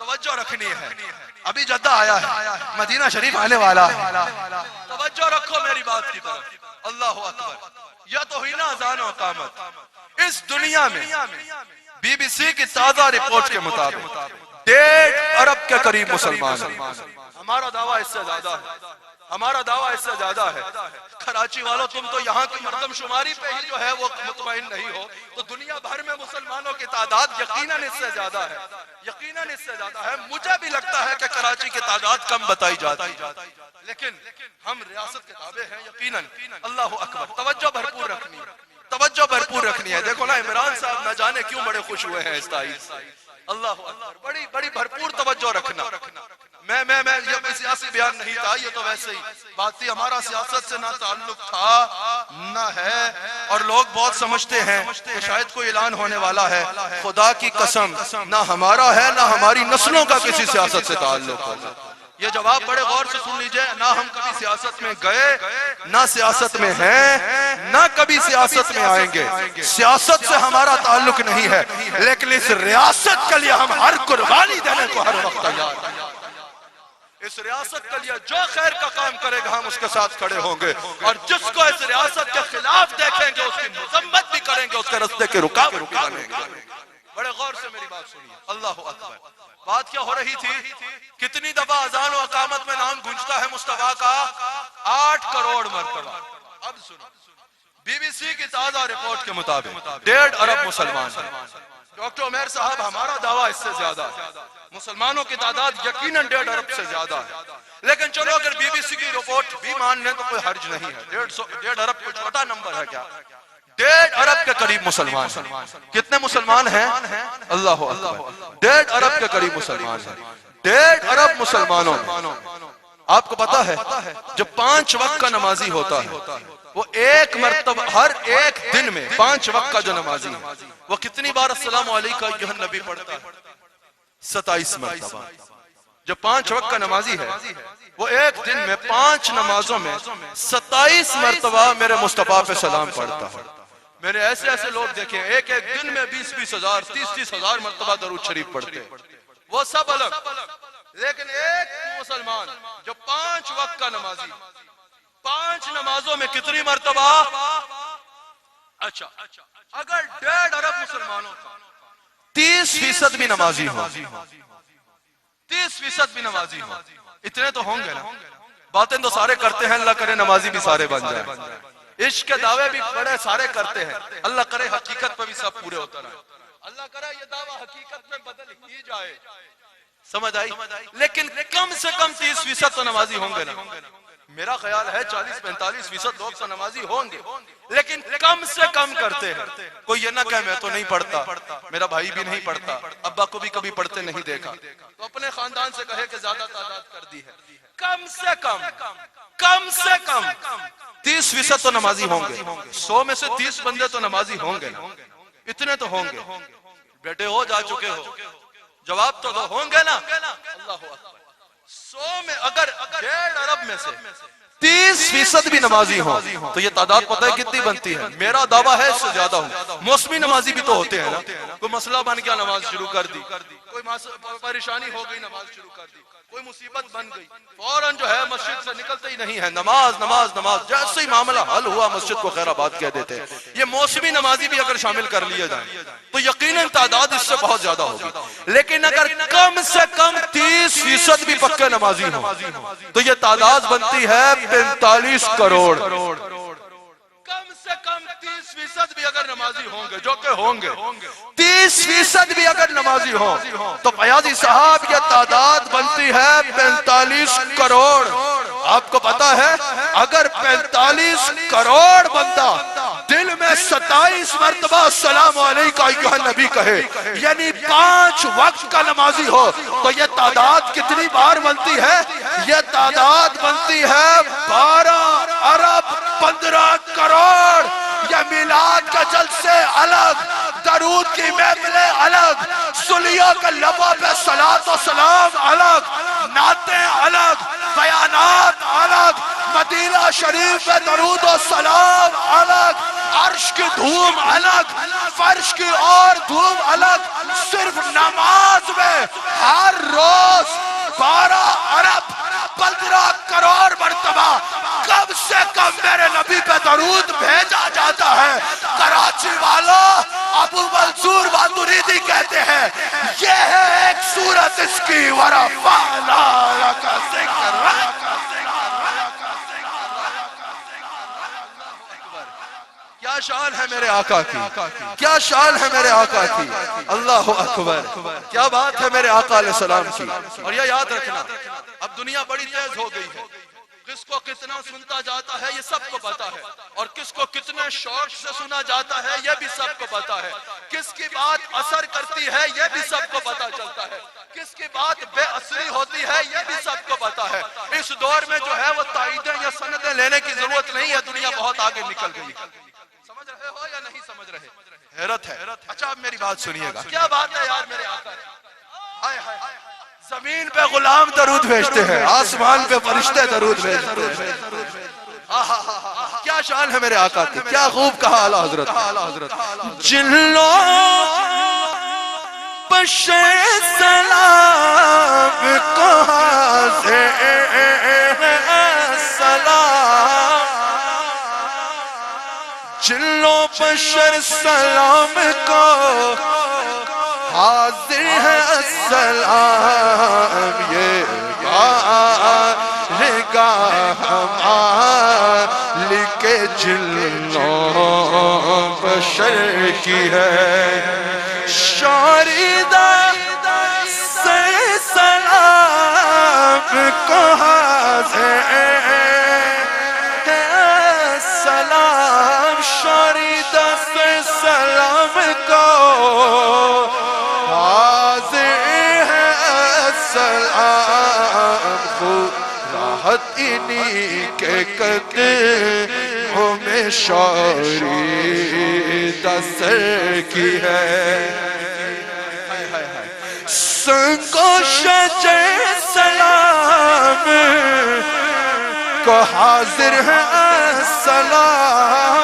توجہ رکھنی ہے۔ ابھی جدہ آیا ہے، مدینہ شریف آنے والا ہے، توجہ رکھو میری بات کی طرف۔ اللہ اکبر، یا توہین اذان و اقامت۔ اس دنیا میں BBC کی تازہ رپورٹ کے مطابق 1.5 ارب کے قریب مسلمان ہیں۔ ہمارا دعویٰ اس سے زیادہ ہے، ہمارا دعویٰ اس سے زیادہ ہے۔ کراچی والوں تم تو یہاں کی مردم شماری پہ ہی جو ہے وہ مطمئن نہیں ہو، تو دنیا بھر میں مسلمانوں کی تعداد یقیناً اس سے زیادہ ہے، یقیناً اس سے زیادہ ہے۔ مجھے بھی لگتا ہے کہ کراچی کی تعداد کم بتائی جاتی ہے، لیکن ہم ریاست کے تابع ہیں یقیناً۔ اللہ اکبر، توجہ بھرپور رکھنی ہے، توجہ بھرپور رکھنی ہے۔ دیکھو نا عمران صاحب نہ جانے کیوں بڑے خوش ہوئے ہیں اس تائید سے۔ اللہ اکبر، بڑی بڑی بھرپور توجہ رکھنا۔ میں یہ کوئی سیاسی بیان نہیں تھا، یہ تو ویسے ہی بات تھی۔ ہمارا سیاست سے نہ تعلق تھا نہ ہے، اور لوگ بہت سمجھتے ہیں کہ شاید کوئی اعلان ہونے والا ہے۔ خدا کی قسم نہ ہمارا ہے نہ ہماری نسلوں کا کسی سیاست سے تعلق ہوگا۔ یہ جواب بڑے غور سے سن لیجئے، نہ ہم کبھی سیاست میں گئے، نہ سیاست میں ہیں، نہ کبھی سیاست میں آئیں گے۔ سیاست سے ہمارا تعلق نہیں ہے، لیکن اس ریاست کے لیے ہم ہر قربانی دینے کو ہر وقت تیار ہیں۔ اس ریاست کے لیے جو خیر کا کام کرے گا ہم اس کے ساتھ کھڑے ہوں گے، اور جس کو اس ریاست کے خلاف دیکھیں گے اس کی مذمت بھی کریں گے، اس کے راستے کے رکاوٹ بھی بنیں گے۔ بڑے غور سے میری بات سنیے۔ اللہ اکبر، بات کیا ہو رہی تھی؟ کتنی دفعہ اذان و اقامت میں نام گونجتا ہے مصطفیٰ کا؟ 8 کروڑ مرتبہ۔ اب سنو، BBC کی تازہ رپورٹ کے مطابق 1.5 ارب مسلمان ہیں۔ ڈاکٹر عمیر صاحب ہمارا دعویٰ اس سے زیادہ ہے، مسلمانوں کی تعداد یقیناً 1.5 ارب سے زیادہ ہے، لیکن چلو اگر BBC کی رپورٹ بھی مان لیں تو کوئی حرج نہیں ہے۔ 1.5 ارب کوئی چھوٹا نمبر ہے کیا؟ 1.5 ارب کے قریب مسلمان ہیں۔ کتنے مسلمان ہیں؟ اللہ اکبر، 1.5 ارب کے قریب مسلمان ہیں۔ 1.5 ارب مسلمانوں میں آپ کو پتا ہے جب 5 وقت کا نمازی ہوتا ہے، وہ ایک مرتبہ ہر ایک دن میں 5 وقت کا جو نمازی ہے وہ کتنی بار السلام علیکم ایھا النبی پڑھتا ہے؟ 27 مرتبہ۔ جو 5 وقت کا نمازی ہے وہ ایک دن میں 5 نمازوں میں 27 مرتبہ میرے مصطفیٰ پہ سلام پڑھتا ہے۔ میں نے ایسے ایسے لوگ دیکھے ایک ایک دن میں 20-20 ہزار 30-30 ہزار مرتبہ درود شریف پڑھتے ہیں، وہ سب الگ، لیکن ایک مسلمان جو 5 وقت کا نمازی 5 نمازوں میں کتنی مرتبہ؟ اچھا اگر 1.5 ارب مسلمانوں کا 30% بھی نمازی ہو، 30% بھی نمازی ہو، اتنے تو ہوں گے نا؟ باتیں تو سارے کرتے ہیں، اللہ کرے نمازی بھی سارے بن جائیں، عشق کے دعوے بھی بڑے سارے کرتے ہیں، اللہ کرے حقیقت پہ بھی سب پورے ہوتا رہے، اللہ کرے یہ دعویٰ حقیقت میں بدل ہی جائے، سمجھ آئی؟ لیکن کم سے کم 30% تو نمازی ہوں گے نا؟ میرا خیال ہے 40-45% لوگ تو نمازی ہوں گے، لیکن کم سے کم کرتے ہیں۔ کوئی یہ نہ کہے میں تو نہیں پڑھتا، میرا بھائی بھی نہیں پڑھتا، ابا کو بھی کبھی پڑھتے نہیں دیکھا، تو اپنے خاندان سے کہے کہ زیادہ تعداد کر دی ہے۔ کم سے کم 30% تو نمازی ہوں گے، 100 میں سے 30 بندے تو نمازی ہوں گے، اتنے تو ہوں گے۔ بیٹے ہو جا چکے ہو، جواب تو دو، ہوں گے نا؟ اللہ اکبر۔ 100 میں اگر 1.5 ارب میں سے 30% بھی نمازی ہوں تو یہ تعداد پتہ ہے کتنی بنتی ہے؟ میرا دعویٰ ہے اس سے زیادہ ہوں۔ موسمی نمازی بھی تو ہوتے ہیں نا، کوئی مسئلہ بن گیا نماز شروع کر دی، کوئی پریشانی ہو گئی نماز شروع کر دی، کوئی مصیبت بن گئی، فوراً جو ہے مسجد سے نکلتے ہی نہیں ہے، نماز نماز نماز، جیسے ہی معاملہ حل ہوا مسجد کو خیر آباد کہہ دیتے ہیں۔ یہ موسمی نمازی بھی اگر شامل کر لیے جائیں تو یقیناً تعداد اس سے بہت زیادہ ہوگی، لیکن اگر کم سے کم 30% بھی پکے نمازی ہوں تو یہ تعداد بنتی ہے 45 کروڑ۔ کم سے کم 30% بھی اگر نمازی ہوں گے، جو کہ ہوں گے، 30% بھی اگر نمازی ہوں تو فیاضی صاحب یہ تعداد بنتی ہے 45 کروڑ۔ آپ کو پتا ہے اگر 45 کروڑ بندہ دل میں 27 مرتبہ السلام علیکہ ایھا نبی کہے، یعنی 5 وقت کا نمازی ہو تو یہ تعداد کتنی بار بنتی ہے؟ یہ تعداد بنتی ہے 12 ارب 15 کروڑ۔ یہ میلاد کے جلسے الگ، درود کی محفلیں الگ، صلیہ کے لبوں پہ صلاۃ و سلام الگ، نعتیں الگ، بیانات الگ، مدینہ شریف میں درود و سلام الگ، عرش کی دھوم الگ، فرش کی اور دھوم الگ۔ صرف نماز میں ہر روز 12 ارب 15 کروڑ مرتبہ کم سے کم میرے نبی پہ درود بھیجا جاتا ہے۔ کراچی والوں ابو منصور ماتریدی کہتے ہیں یہ ہے ایک صورت اس کی ورفعنا لک ذکرک۔ کیا شان ہے میرے آقا کی، کیا شان ہے میرے آقا کی، اللہ اکبر، کیا بات ہے میرے آقا علیہ السلام کی۔ اور یہ یاد رکھنا اب دنیا بڑی تیز ہو گئی ہے، کس کو کتنا سنتا جاتا ہے یہ سب کو پتا ہے، اور کس کو کتنے شوق سے سنا جاتا ہے یہ بھی سب کو پتا ہے، کس کی بات اثر کرتی ہے یہ بھی سب کو پتا چلتا ہے، کس کی بات بے اثری ہوتی ہے یہ بھی سب کو پتا ہے۔ اس دور میں جو ہے وہ تائیدیں یا سندیں لینے کی ضرورت نہیں ہے، دنیا بہت آگے نکل گئی۔ سمجھ رہے ہو یا نہیں سمجھ رہے؟ حیرت ہے۔ اچھا اب میری بات سنیے گا، کیا بات ہے یار میرے آقا کی۔ زمین پہ غلام درود بھیجتے ہیں، آسمان پہ فرشتے درود بھیجتے ہیں۔ کیا شان ہے میرے آقا کی، کیا خوب کہا اعلیٰ حضرت۔ جن لوگ بشر سلام کو حاضر سلام، جن لوگ بشر سلام کو حاضر ہے السلام، یہ بارگاہ مالک جنوں بشر کی ہے۔ شاردہ سے سلام کو حاضر ہے السلام، شاردہ سے سلام کو راحت انہی کے قدموں میں شاریدہ سر کی ہے۔ سنگ و شجر سلام کو حاضر ہے السلام،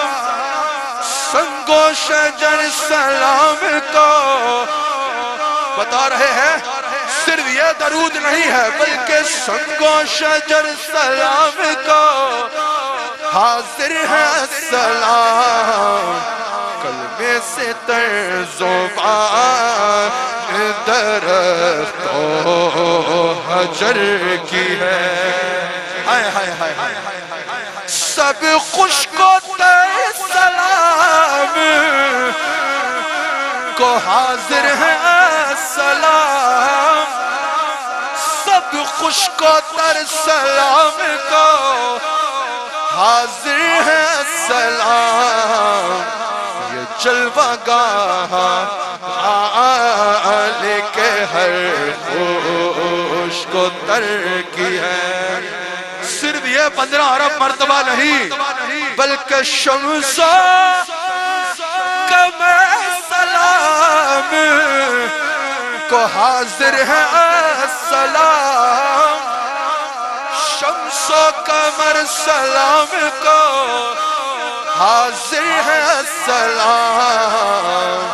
سنگ و شجر سلام کو بتا رہے ہیں صرف یہ درود نہیں ہے بلکہ سنگ و شجر سلام کو حاضر ہے السلام، کلمے سے تر زبان درخت و حجر کی ہے۔ سب خشک و تر سلام کو حاضر ہے السلام، سب اب خشک و تر سلام کو حاضر ہے سلام، یہ جلوہ گاہ آلے کے ہر خشک و تر کی ہے۔ صرف یہ 15 ارب مرتبہ نہیں بلکہ شمس و قمر سلام کو حاضر ہے سلام، شمس و قمر سلام کو حاضر ہے سلام،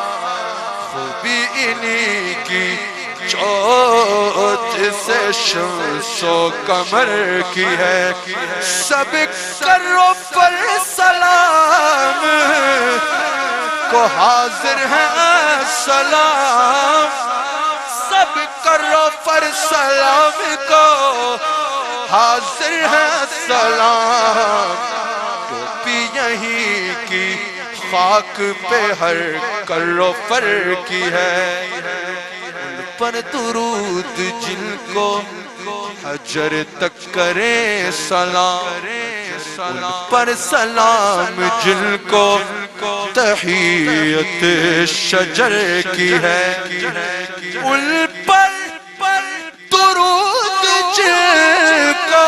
خوبی انہی کی چوت سے شمس و قمر کی ہے، سب کرو پر سلام کو حاضر ہے سلام، سب کرو پر سلام کو حاضر ہے سلام، ٹوپی یہیں کی خاک پہ ہر کرو پر کی ہے، ان پر درود جن کو حجر تک کرے سلام، ان پر سلام جن کو تحیت شجر کی ہے، ان پر درود جن کو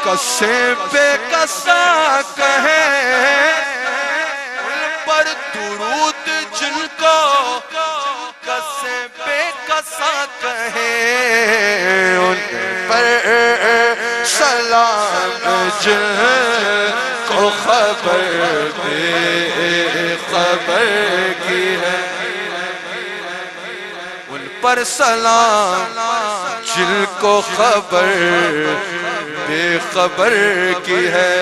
کسے بے کسا کہے، ان پر درود جن کو کسے بے کسا کہے، ان پر سلام جن کو خبر بے خبر کی ہے، ان پر سلام جن کو خبر بے خبر کی ہے۔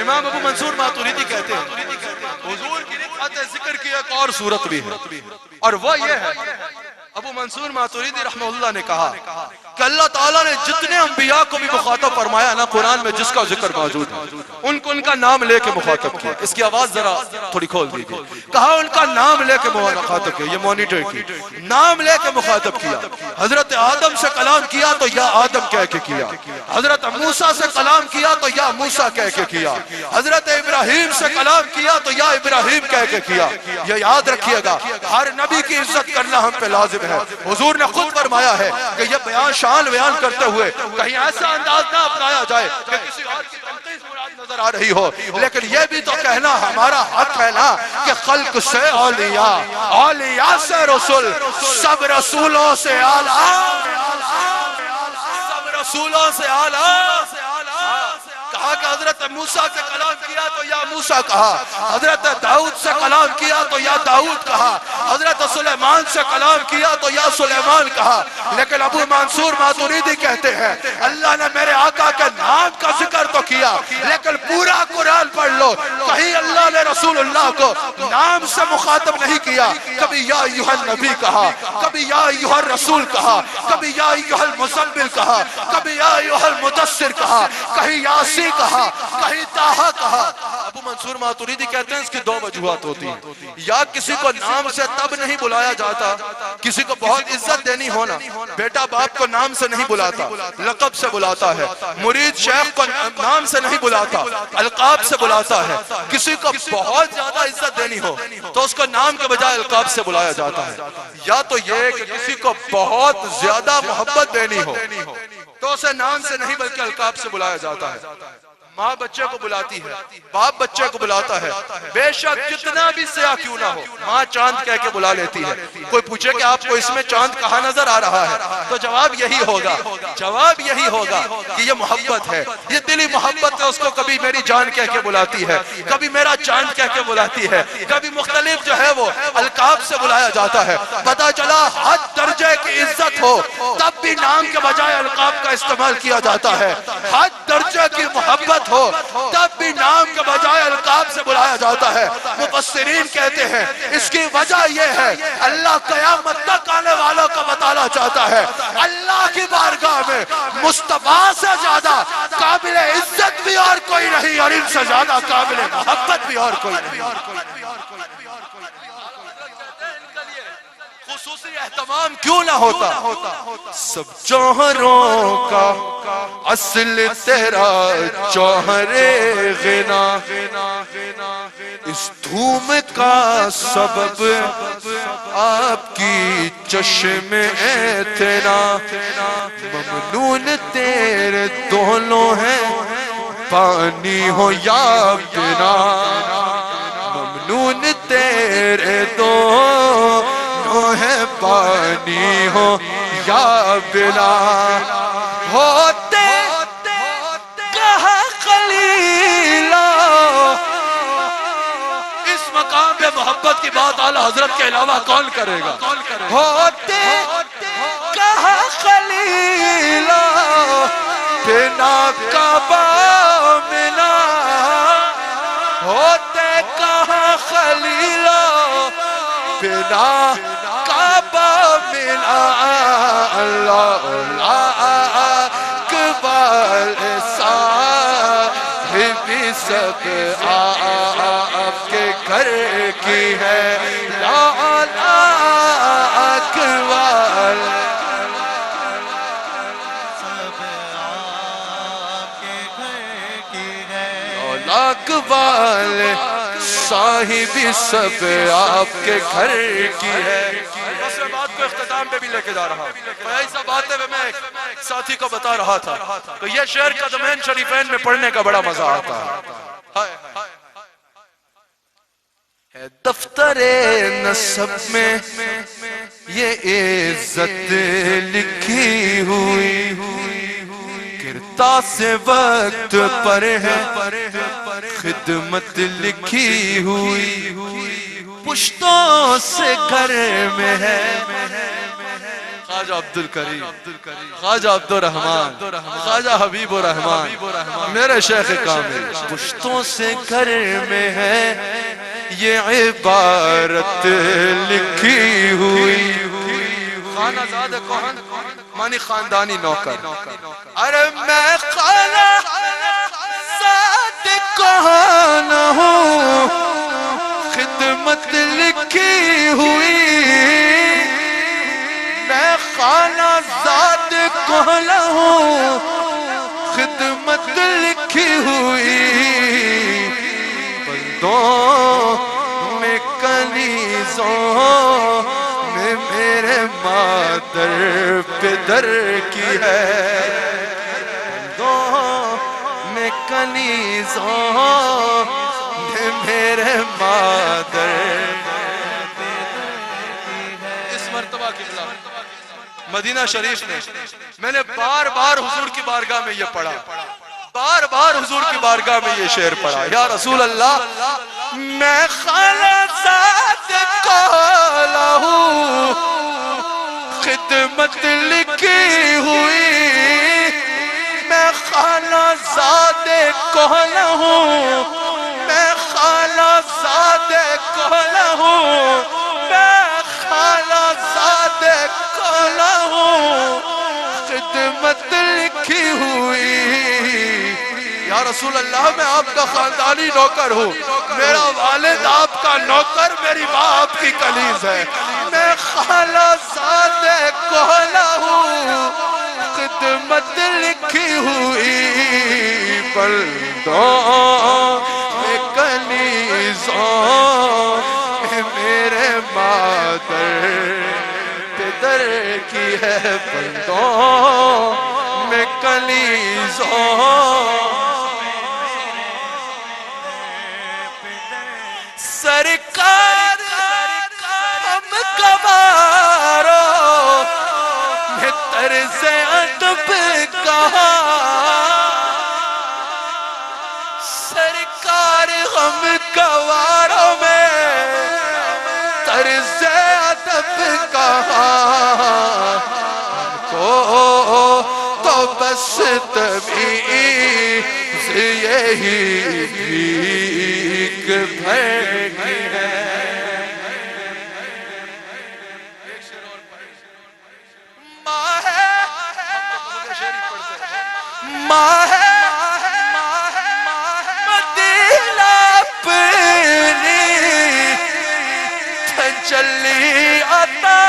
امام ابو منصور ماتوریدی کہتے ہیں حضور کی رفعت ذکر کی ایک اور صورت بھی ہے، اور وہ یہ ہے، ابو منصور ماتوریدی رحمہ اللہ نے کہا کہ اللہ تعالیٰ نے جتنے انبیاء کو بھی مخاطب فرمایا نا قرآن میں جس کا ذکر موجود ہے، ان کو ان کا نام لے کے مخاطب کیا۔ اس کی آواز ذرا تھوڑی کھول دیجئے، کہا ان کا نام لے کے مخاطب کیا، یہ مانیٹر کی نام لے کے مخاطب کیا۔ حضرت آدم سے کلام کیا تو یا آدم کہہ کے کیا، حضرت موسیٰ سے کلام کیا تو یا موسیٰ کہہ کے کیا، حضرت ابراہیم سے کلام کیا تو یا ابراہیم کہہ کے کیا۔ یہ یاد رکھیے گا، ہر نبی کی عزت کرنا ہم پہ لازم ہے۔ حضور نے خود فرمایا ہے کہ یہ شان بیان کرتے ہوئے کہیں ایسا انداز نہ اپنایا جائے کہ کسی اور کی تنقید مراد نظر آ رہی ہو، لیکن یہ بھی تو کہنا ہمارا حق ہے نا کہ خلق سے اولیاء، اولیاء سے رسول، سب رسولوں سے اعلیٰ، سب رسولوں سے اعلیٰ۔ کہا کہ حضرت موسیٰ سے کلام کیا تو یا موسیٰ کہا، حضرت داؤد سے کلام کیا تو یا داؤد کہا، حضرت سلیمان سے کلام کیا تو یا سلیمان کہا، لیکن ابو منصور ماتوریدی کہتے ہیں اللہ نے میرے آقا کے نام کا ذکر تو کیا، لیکن پورا قرآن پڑھ لو کہیں اللہ نے رسول اللہ کو نام سے مخاطب نہیں کیا، کبھی یا ایھا النبی کہا، کبھی یا ایھا الرسول کہا، کبھی یا ایھا المزمل کہا، کبھی یا ایھا المدثر کہا، کہیں یاسین کہا، کہیں تاہا کہا۔ ابو منصور ماتوریدی کہتے ہیں اس کی دو وجوہات ہوتی ہیں، یا کسی کو نام سے تب نہیں بلایا جاتا، کسی کو بہت عزت دینی ہونا، بیٹا باپ کو نام سے نہیں بلاتا، لقب سے بلاتا ہے، مرید شیخ کو نام سے نہیں بلاتا، القاب سے بلاتا ہے، کسی کو بہت زیادہ عزت دینی ہو تو اس کو نام کے بجائے القاب سے بلایا جاتا ہے، یا تو یہ کہ کسی کو بہت زیادہ محبت دینی ہو تو اسے نام سے نہیں بلکہ القاب سے بلایا جاتا ہے۔ ماں بچے کو بلاتی ہے، باپ بچے کو بلاتا ہے، بے شک جتنا بھی سیاہ کیوں نہ ہو، ماں چاند کہہ کے بلا لیتی ہے۔ کوئی پوچھے کہ آپ کو اس میں چاند کہاں نظر آ رہا ہے تو جواب یہی ہوگا، جواب یہی ہوگا کہ یہ محبت ہے، یہ دلی محبت ہے، اس کو کبھی میری جان کہہ کے بلاتی ہے، کبھی میرا چاند کہہ کے بلاتی ہے، کبھی مختلف جو ہے وہ القاب سے بلایا جاتا ہے۔ پتہ چلا حد درجے کی عزت ہو تب بھی نام کے بجائے القاب کا استعمال کیا جاتا ہے، حد درجے کی محبت ہو تب بھی نام کے بجائے القاب سے بلایا جاتا ہے۔ مفسرین کہتے ہیں اس کی وجہ یہ ہے اللہ قیامت تک آنے والوں کا مطالعہ چاہتا ہے، اللہ کی بارگاہ میں مصطفیٰ سے زیادہ قابل عزت بھی اور کوئی نہیں اور ان سے زیادہ قابل محبت بھی اور کوئی نہیں۔ خصوصاً دوسری اہتمام کیوں نہ ہوتا؟ سب جوہروں کا اصل تیرا جوہر غنا، اس دھوم کا سبب آپ کی چشم اعتنا، ممنون تیرے دونوں ہیں پانی ہو یا بنا، ممنون تیرے دونوں ہیں پانی ہو یا بنا، ہوتے کہا خلیلا۔ اس مقام پہ محبت کی بات اعلیٰ حضرت کے علاوہ کون کرے گا؟ ہوتے کہا خلیلا بنا کعبہ ملا، ہوتے کہا خلیلا بنا کعبہ ملا، اللہ اکبر صاحب سب آپ کے گھر کی ہے، اللہ اکبر اقبال صاحب سب آپ کے گھر کی ہے۔ بس میں بات کو اختتام پہ بھی لے کے جا رہا ہوں۔ یہی سب باتیں میں ایک ساتھی کو بتا رہا تھا تو یہ شعر قدمین شریفین میں پڑھنے کا بڑا مزہ آتا ہے۔ دفتر نسب میں یہ عزت لکھی ہوئی، کرتاس وقت پر ہے خدمت لکھی ہوئی، پشتوں سے گھر میں ہے خواجہ عبدالکریم، خواجہ عبدالرحمن، خواجہ حبیب الرحمن، میرے شیخ کامل، پشتوں سے گھر میں ہے یہ عبارت لکھی ہوئی، خانہ زاد کون مانی خاندانی نوکر، ارے میں خانہ زاد کون ہوں خدمت لکھی ہوئی، میں خانہ زاد کون ہوں خدمت لکھی ہوئی، بندوں میں کنیزوں میں میرے مادر پدر کی ہے، بندوں میں کنیزوں میں میرے مادر اس مرتبہ کی بلا مدینہ شریف میں نے بار بار حضور کی بارگاہ میں یہ پڑھا، بار بار حضور کی بارگاہ میں یہ شعر پڑھا، یا رسول اللہ میں خانہ زاد کون ہوں خدمت لکھی ہوئی، میں خانہ زاد کون ہوں، میں خانہ زاد کون ہوں، میں خانہ زاد کون ہوں خدمت لکھی ہوئی، یا رسول اللہ میں آپ کا خاندانی نوکر ہوں، میرا والد آپ کا نوکر، میری ماں آپ کی کنیز ہے، میں خانہ زاد کون ہوں خدمت لکھی ہوئی، بندوں میں کنیزوں میں میرے مادر پدر کی ہے، بندوں میں کنیزوں سرکار ہم گواروں میں طرز ادب کہا، سرکار ہم گواروں میں طرز ادب کہا، کو تو بس تمیز یہی بھیک بھر کی ہے، ماں ہے ماں ہے مدینہ اپنی تجلی عطا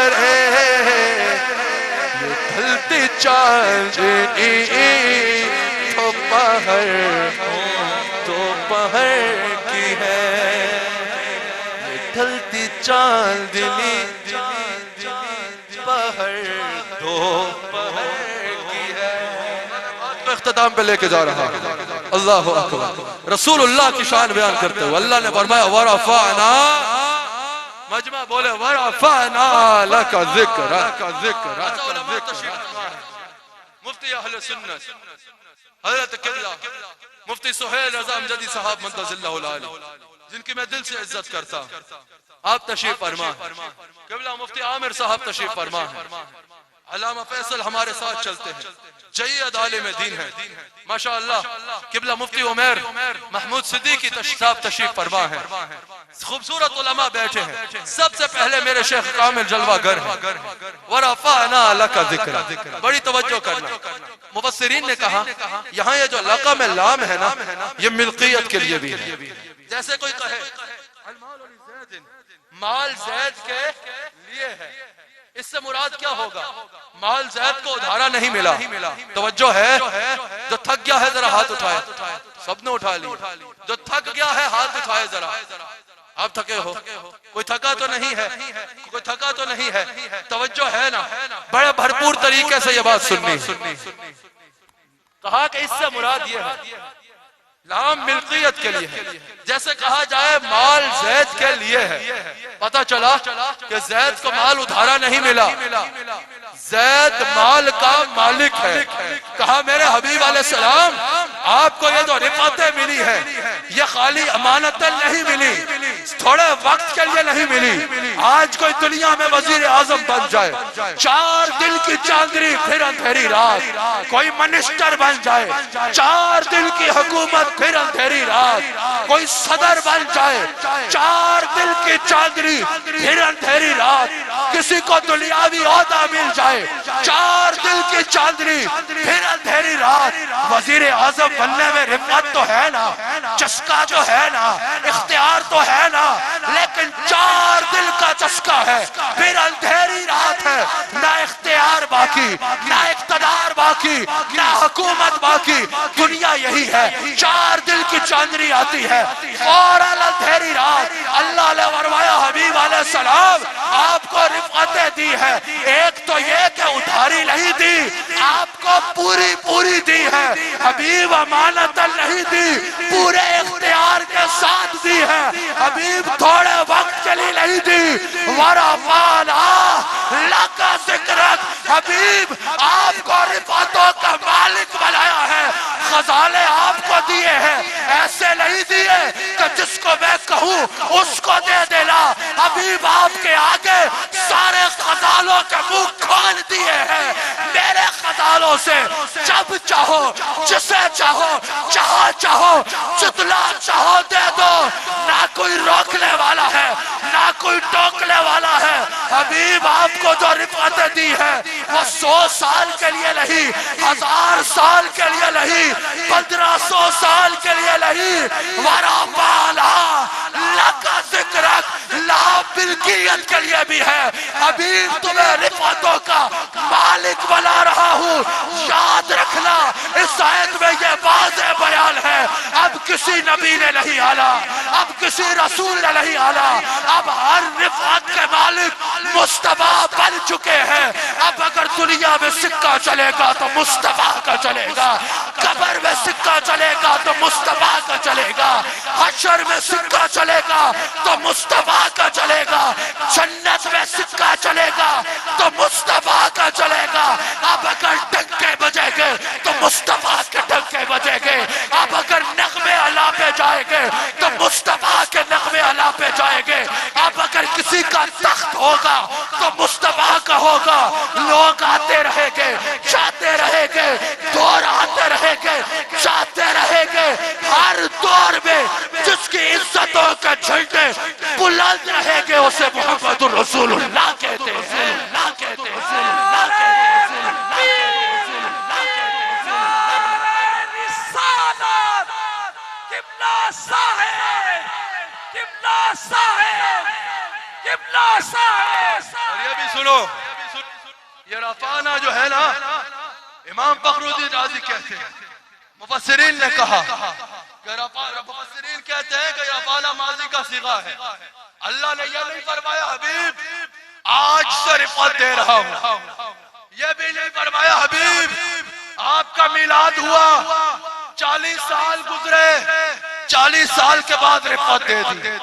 کرے یہ ڈھلتی چاندنی دوپہر کی ہے، یہ ڈھلتی چاندنی دوپہر کی ہے۔ اختتام پہ لے کے جا رہا اللہ اکبر، رسول اللہ کی شان بیان کرتے ہوئے اللہ نے فرمایا ورفعنا، مجمع بولے ورفعنا لک ذکرک۔ مفتی اہل سنت حضرت قبلہ مفتی سہیل رضا امجدی صاحب مدد اللہ العالی، جن کی میں دل سے عزت کرتا، آپ تشریف فرما۔ قبلہ مفتی عامر صاحب تشریف فرما، علامہ فیصل ہمارے ساتھ چلتے ہیں، جید عالم دین ہے ماشاءاللہ۔ قبلہ مفتی عمیر محمود صدیقی صاحب تشریف فرما ہے، خوبصورت علماء بیٹھے ہیں۔ سب سے پہلے میرے شیخ کامل جلوہ گر ہے، ورفعنا لک ذکرک۔ بڑی توجہ کرنا، مفسرین نے کہا یہاں یہ جو لقب لام ہے نا، یہ ملکیت کے لیے بھی ہے۔ جیسے کوئی کہے مال زید کے لیے ہے، اس سے مراد کیا ہوگا؟ مال زید کو ادھارا نہیں ملا۔ توجہ ہے، جو تھک گیا ہے ذرا ہاتھ اٹھائے، سب نے اٹھا لی۔ جو تھک گیا ہے ہاتھ اٹھائے ذرا۔ آپ تھکے ہو؟ کوئی تھکا تو نہیں ہے؟ کوئی تھکا تو نہیں ہے؟ توجہ ہے نا، بڑے بھرپور طریقے سے یہ بات سننی۔ کہا کہ اس سے مراد یہ ہے لام ملکیت کے لیے ہے۔ جیسے کہا جائے مال زید کے لیے ہے، پتہ چلا کہ زید کو مال ادھارا نہیں ملا، زید مال کا مالک ہے۔ کہا میرے حبیب علیہ السلام آپ کو یہ جو رفعتیں ملی ہے یہ خالی امانتیں نہیں ملی، تھوڑے وقت کے لیے نہیں ملی۔ آج کوئی دنیا میں وزیر اعظم بن جائے، 4 دن کی چاندنی پھر اندھیری رات، کوئی منسٹر بن جائے، 4 دن کی حکومت پھر اندھیری رات، کوئی صدر بن جائے، 4 دن کی چاندنی پھر اندھیری رات، کسی کو دنیاوی عہدہ مل جائے، 4 دن کی چاندنی پھر اندھیری رات۔ وزیر اعظم بننے میں رفعت تو ہے نا، چسکا جو ہے نا، اختیار تو ہے نا، لیکن 4 دن کا چسکا ہے، پھر اندھیری رات ہے، نہ اختیار باقی، نہ اقتدار باقی، نہ حکومت باقی، دنیا یہی ہے۔ 4 دن کی چاندنی آتی ہے، فوراً اندھیری رات۔ اللہ نے فرمایا حبیب علیہ السلام آپ کو رفعتیں دی ہے، ایک تو یہ کہ ادھاری نہیں دی، آپ کو پوری پوری دی ہے۔ حبیب امانت نہیں دی، پورے اختیار کے ساتھ دی ہے۔ حبیب تھوڑے وقت کے لیے نہیں دی۔ ورفعنا لک ذکرک، حبیب آپ کو رفعتوں کا مالک بنایا ہے، خزانے آپ کو دیے ہیں، ایسے نہیں دیے کہ جس کو میں کہوں اس کو دے دینا۔ حبیب آپ کے آگے سارے خزانوں کے منہ کھول دیے ہیں، میرے خزانوں سے جب چاہو جسے چاہو جہاں چاہو جتنا چاہو دے دو، نہ کوئی روکنے والا ہے نہ کوئی ٹوکنے والا ہے۔ حبیب آپ کو جو رفعتیں دی ہے وہ 100 سال کے لیے نہیں، 1000 سال کے لیے نہیں، 1500 سال کے لیے نہیں۔ ورفعنا لک ذکرک لا ملکیت کے لیے بھی ہے۔ حبیب تمہیں رفعتوں کا مالک بنا رہا ہوں، یاد رکھنا۔ اس آیت میں یہ واضح بیان ہے، اب کسی نبی نے نہیں آنا، اب کسی رسول نے نہیں آنا، اب ہر رفعت کے مالک مصطفیٰ بن چکے ہیں۔ اب اگر دنیا میں سکہ چلے گا تو مصطفیٰ کا چلے گا، قبر میں سکہ چلے گا تو مصطفیٰ کا چلے گا، حشر میں سکہ چلے گا تو مصطفیٰ کا چلے گا، جنت میں سکہ چلے گا تو مصطفیٰ کا چلے گا۔ اب اگر ڈنکے بجے گے تو مصطفیٰ کے ڈنکے بجے گے، اب اگر نغمے علا پہ جائے گے تو مصطفیٰ کے نغمے علا پہ جائے گے، اب اگر کسی کا تخت ہوگا تو مصطفیٰ کا ہوگا۔ لوگ آتے رہے گے جاتے رہے گے، دور آتے رہے گے جاتے رہے گے، ہر دور میں جس کی عزتوں کے جھنڈے بلند رہے گے اسے محمد الرسول اللہ کہتے ہیں۔ قبلہ صاحب. اور یہ بھی سنو، یہ رفعنا جو ہے نا، امام فخر الدین رازی کہتے ہیں، مفسرین نے کہا کہ مفسرین کہتے ہیں کہ رفعنا ماضی کا صیغہ ہے. اللہ نے یہ نہیں فرمایا حبیب آج سے رفعت دے رہا ہوں، یہ بھی نہیں فرمایا حبیب آپ کا میلاد ہوا 40 سال گزرے 40 سال کے بعد رفعت دے دی،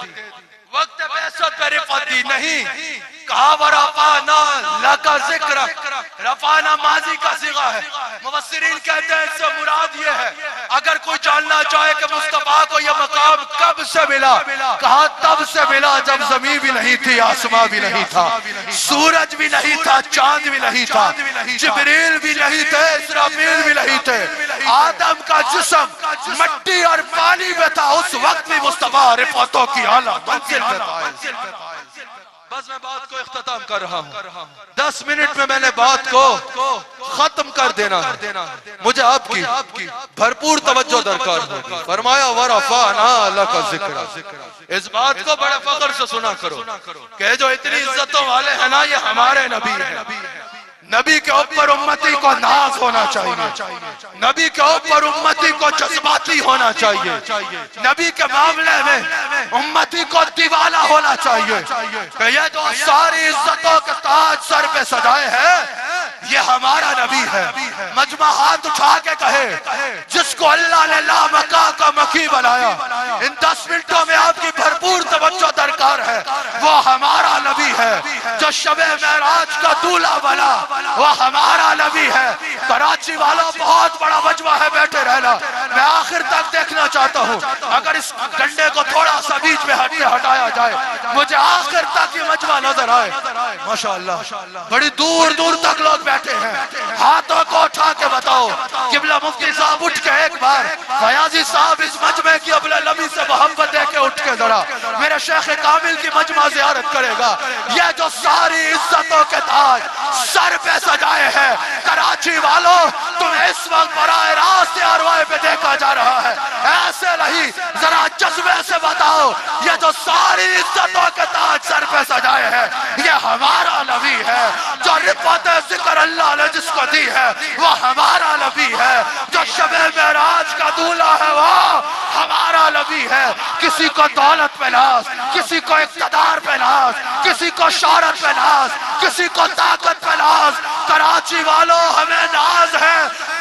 وقت بعثت پہ رفعت دی نہیں. کہا وَرَفَعْنَا لَكَ ذِكْرَكَ، رفعنا ماضی کا صیغہ ہے. مفسرین کہتے ہیں اس سے مراد یہ ہے اگر کوئی جاننا چاہے کہ مصطفیٰ کو یہ مقام کب سے ملا، کہا تب سے ملا جب زمین بھی نہیں تھی، آسمان بھی نہیں تھا، سورج بھی نہیں تھا، چاند بھی نہیں تھا، جبریل بھی نہیں تھے، اسرافیل بھی نہیں تھے، آدم کا جسم مٹی اور پانی میں تھا، اس وقت بھی مصطفیٰ رفعتوں کی اعلیٰ منزل پہ تھا. بس میں بات کو اختتام کر رہا ہوں، 10 منٹ میں نے بات کو ختم کر دینا ہے. مجھے آپ کی بھرپور توجہ درکار ہوگی. فرمایا وَرَفَعْنَا لَكَ ذِكْرَكَ، اس بات کو بڑے فخر سے سنا کرو کہ جو اتنی عزتوں والے ہیں نا، یہ ہمارے نبی ہیں. نبی کے اوپر امتی کو ناز ہونا چاہیے، نبی کے اوپر امتی کو جذباتی ہونا چاہیے، نبی کے معاملے میں امتی کو دیوانہ ہونا چاہیے کہ یہ جو ساری عزتوں کے تاج سر پہ سجائے ہیں یہ ہمارا نبی ہے. مجمع ہاتھ اٹھا کے کہے جس کو اللہ نے لامکا کا مکی بنایا. ان 10 منٹوں میں آپ کی بھرپور توجہ درکار ہے. وہ ہمارا نبی ہے جو شب معراج کا دولہا بنا، وہ ہمارا نبی ہے. کراچی والوں بہت بڑا مجمع ہے، بیٹھے رہنا، میں آخر تک دیکھنا چاہتا ہوں. اگر اس ڈنڈے کو تھوڑا سا بیچ میں ہٹایا جائے مجھے آخر تک یہ مجمع نظر آئے. ماشاءاللہ بڑی دور دور تک لوگ بیٹھے ہیں. ہاتھوں کو اٹھا کے بتاؤ قبلہ مفتی صاحب اٹھ کے ایک بار، فیاضی صاحب اس مجمع کی ابل نبی سے محبت دے کے اٹھ کے ذرا میرے شیخ کامل کی مجمع زیارت کرے گا. یہ جو ساری عزتوں کے تاج سر پہ سجائے ہیں، کراچی والوں تم اس وقت براہ راست ارواح پہ دیکھا جا رہا ہے. ایسے نہیں، ذرا جذبے سے بتاؤ یہ جو ساری عزتوں کے تاج سر پہ سجائے ہیں یہ ہمارا نبی ہے. جو رفعت ذکر اللہ نے جس کو دی ہے وہ ہمارا نبی ہے. جو شب معراج کا دولہا ہے وہ ہمارا نبی ہے. کسی کو دولت پہ ناز، کسی کو اقتدار پہ ناز، کسی کو شہرت پہ ناز، کسی کو طاقت پہ ناز. کراچی والوں ہمیں ناز ہے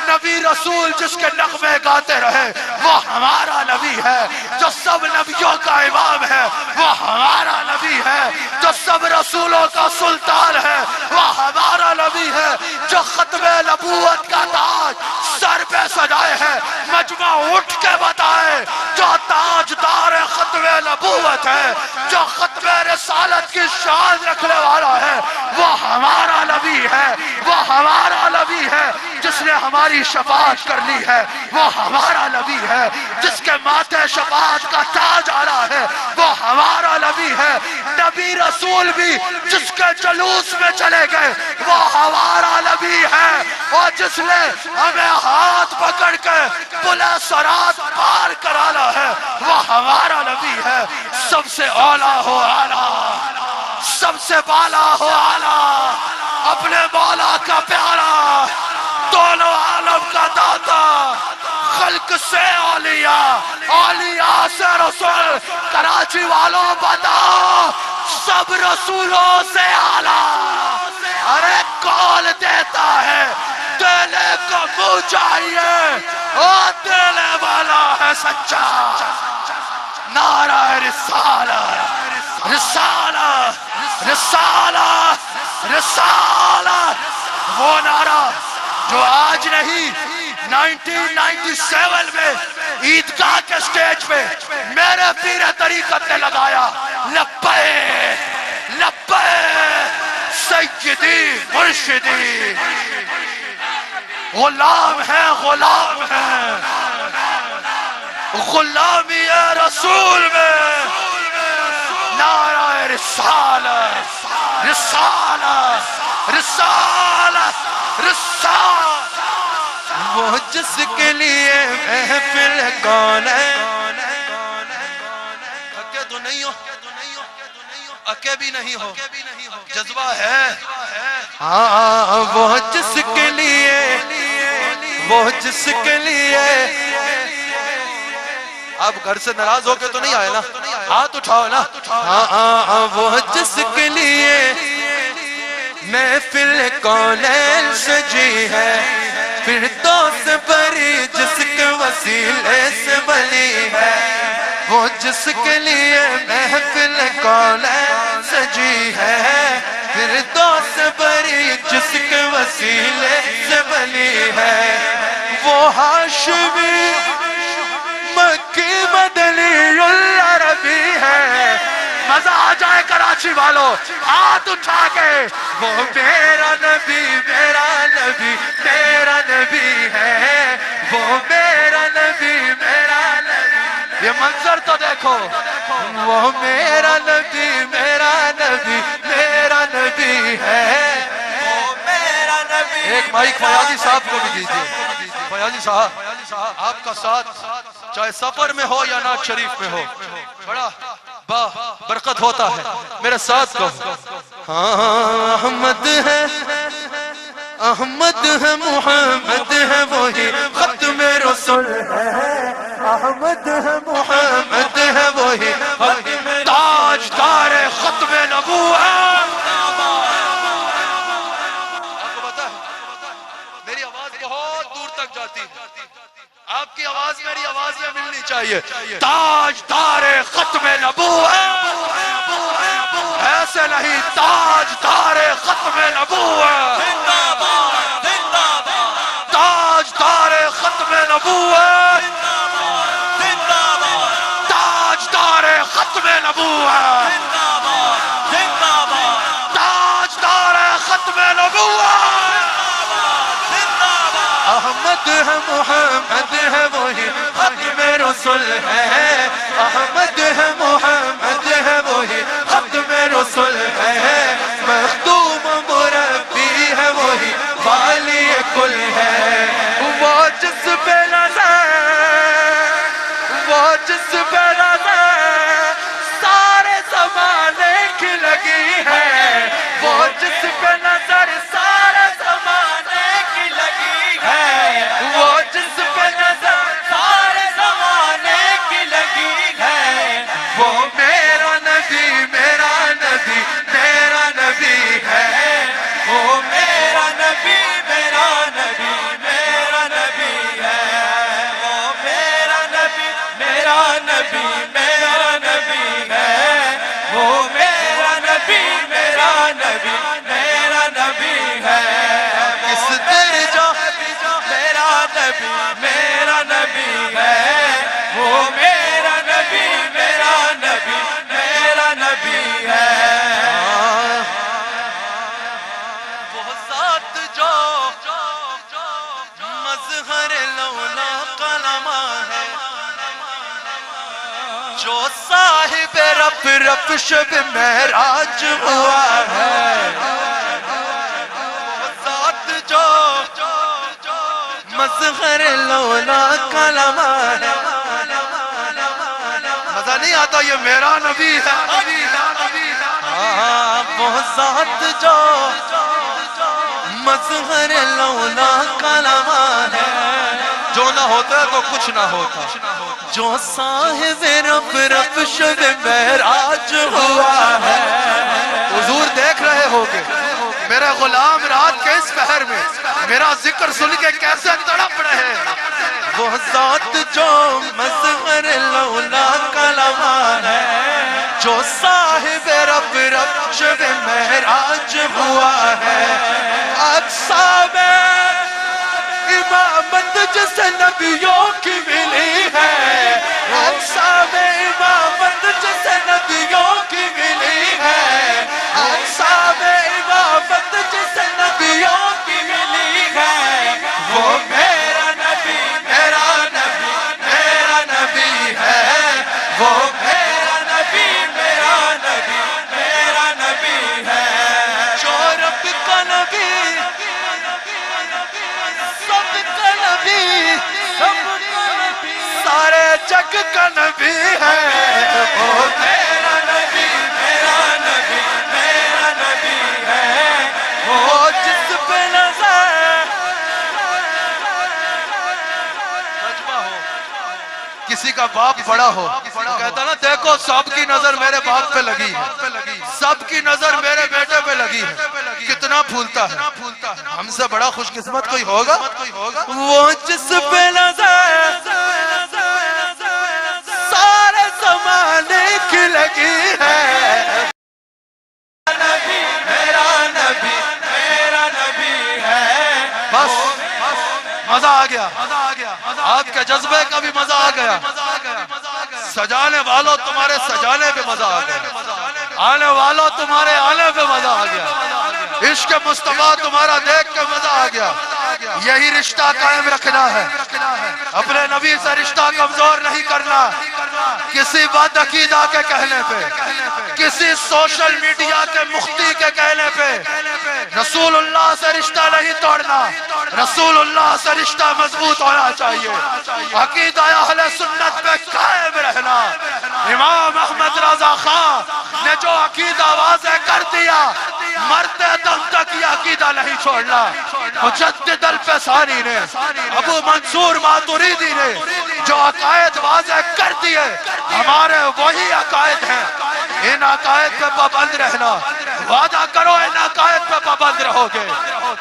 نبی رسول جس کے نغمے گاتے رہے وہ ہمارا نبی ہے. جو سب نبیوں کا امام ہے وہ ہمارا نبی ہے. جو سب رسولوں کا سلطان ہے وہ ہمارا نبی ہے. جو ختم نبوت کا تاج سر پہ سجائے ہے مجمع اٹھ کے بتائے جو تاجدار ختم نبوت ہے، جو ختم رسالت کی شان رکھنے والا ہے وہ ہمارا نبی ہے. وہ ہمارا نبی ہے جس نے ہماری شفاعت کر لی ہے. وہ ہمارا نبی ہے جس کے ماتھے شفاعت کا تاج آ رہا ہے. وہ ہمارا نبی ہے. نبی رسول بھی جس کے جلوس میں چلے گئے وہ ہمارا نبی ہے. اور جس نے ہمیں ہاتھ پکڑ کے پلے صراط پار کرانا ہے وہ ہمارا نبی ہے. سب سے اعلیٰ ہو اعلیٰ، سب سے بالا ہو اعلیٰ، اپنے مولا کا پیارا، دونوں عالم کا داتا، خلق سے اولیاء، اولیاء سے رسول. کراچی والوں بتاؤ سب رسولوں سے اعلیٰ. ارے کون دیتا ہے؟ دینے کو منہ چاہیے اور دینے والا ہے سچا. نعرہ رسالت، رسالت، رسالت، رسالت. وہ نعرہ جو آج نہیں 1997 میں عیدگاہ کے سٹیج پہ میرے پیر طریقت نے لگایا، لبیک لبیک سیدی مرشدی. غلام ہے، غلام ہے، غلامی رسول میں. نعرہ رسالت، رسالت، رسالت، رسالت. وہ جس کے لیے محفل کون ہے، تھکے تو نہیں ہو، اکے بھی نہیں ہو جذبہ ہے ہاں وہ جس کے لیے آپ گھر سے ناراض ہو کے تو نہیں آئے نا ہاتھ اٹھاؤ نا ہاں وہ جس کے لیے محفل کونین سجی ہے فردوس بری جس کے وسیلے سے بنی ہے وہ جس کے لیے محفل کونین سجی ہے فردوس بری جس کے وسیلے سے بنی ہے وہ ہاشمی مکی مدنی العربی ہے مزہ آ جائے کراچی والوں ہاتھ اٹھا کے وہ میرا نبی ہے وہ میرا نبی یہ منظر تو دیکھو وہ میرا نبی ہے وہ میرا نبی ایک مائک فیاضی صاحب کو بھی دیجئے فیاضی صاحب آپ کا ساتھ چاہے سفر میں ہو یا نعت شریف میں ہو بڑا برکت ہوتا ہے میرے ساتھ کہو ہاں احمد ہے محمد ہے وہی ختم رسول ہے احمد ہے محمد ہے وہی تاجدار ختم نبوت آپ کو پتا ہے میری آواز بہت دور تک جاتی ہے آپ کی آواز میری آواز میں ملنی چاہیے تاجدار ختم نبوت ایسے نہیں تاجدار ختم نبوت تاجدار ختم نبوت تاجدار ختم نبوت تاجدار ختم نبوت احمد ہے محمد ہے وہی ختم رسول ہے احمد ہے محمد ہے وہی ختم رسول ہے مخدوم مربی ہے وہی والی کل ہے وہ جس پہ نظر سارے زمانے کی لگی ہے وہ جس پہ نظر سارے زمانے کی لگی ہے وہ جس پہ نظر سارے زمانے کی لگی ہے وہ میرا نبی ہے وہ میرا نبی ہے وہ میرا نبی ہے وہ میرا نبی ہے وہ میرا نبی ہے اس درجہ میرا نبی ہے وہ میرا نبی ہے وہ ذات جو مظہر لولا قلمہ ہے جو صاحب رب شب معراج ہوا ہے وہ ذات جو مظہر لولا قلمہ ہے مزہ نہیں آتا یہ میرا نبی ہے وہ ذات جو مظہر لولا قلمہ ہے جو نہ ہوتا تو کچھ نہ ہوتا جو صاحب رب شب معراج ہوا ہے حضور دیکھ رہے ہوگے میرا غلام رات کے اس پہر میں میرا ذکر سن کے کیسے تڑپ رہے وہ ذات جو مظہر لولا قلمہ ہے جو صاحب رب شب معراج ہوا ہے اقصا میں امامت جسے نبیوں کی ملی ہے اقصا میں امامت جسے نبیوں کی ملی ہے اقصا میں امامت جسے نبیوں کی ملی ہے وہ میرا نبی ہے وہ میرا نبی ہے جو رب کا نبی سب کا نبی سارے جگ کا نبی ہے وہ میرا نبی وہ جس پہ نظر کسی کا باپ بڑا ہو کہتا نا دیکھو سب کی نظر میرے باپ پہ لگی ہے، سب کی نظر میرے بیٹے پہ لگی ہے، کتنا پھولتا ہے۔ ہم سے بڑا خوش قسمت کوئی ہوگا؟ وہ جس پہ نظر سارے زمانے کی لگی ہے، میرا نبی ہے، بس مزہ آ گیا، آپ کے جذبے کا بھی مزہ آ گیا، سجانے والوں تمہارے سجانے پہ مزہ آ گیا، آنے والوں تمہارے آنے پہ مزہ آ گیا، عشق مصطفیٰ تمہارا دیکھ کے مزہ آ گیا۔ یہی رشتہ قائم رکھنا ہے، اپنے نبی سے رشتہ کمزور نہیں کرنا، کسی بد عقیدہ کے کہنے پہ، کسی سوشل میڈیا کے مختی کے کہنے پہ رسول اللہ سے رشتہ نہیں توڑنا، رسول اللہ سے رشتہ مضبوط ہونا چاہیے، عقیدہ اہل سنت پہ قائم رہنا۔ امام احمد رضا خان نے جو عقیدہ واضح کر دیا، مرتے دم تک یہ عقیدہ نہیں چھوڑنا۔ مجدد الفسانی نے، ابو منصور ماتریدی نے جو عقائد واضح کر دیے، ہمارے وہی عقائد ہیں، ان عقائد پہ پابند رہنا، وعدہ کرو ان عقائد پہ پابند رہو گے،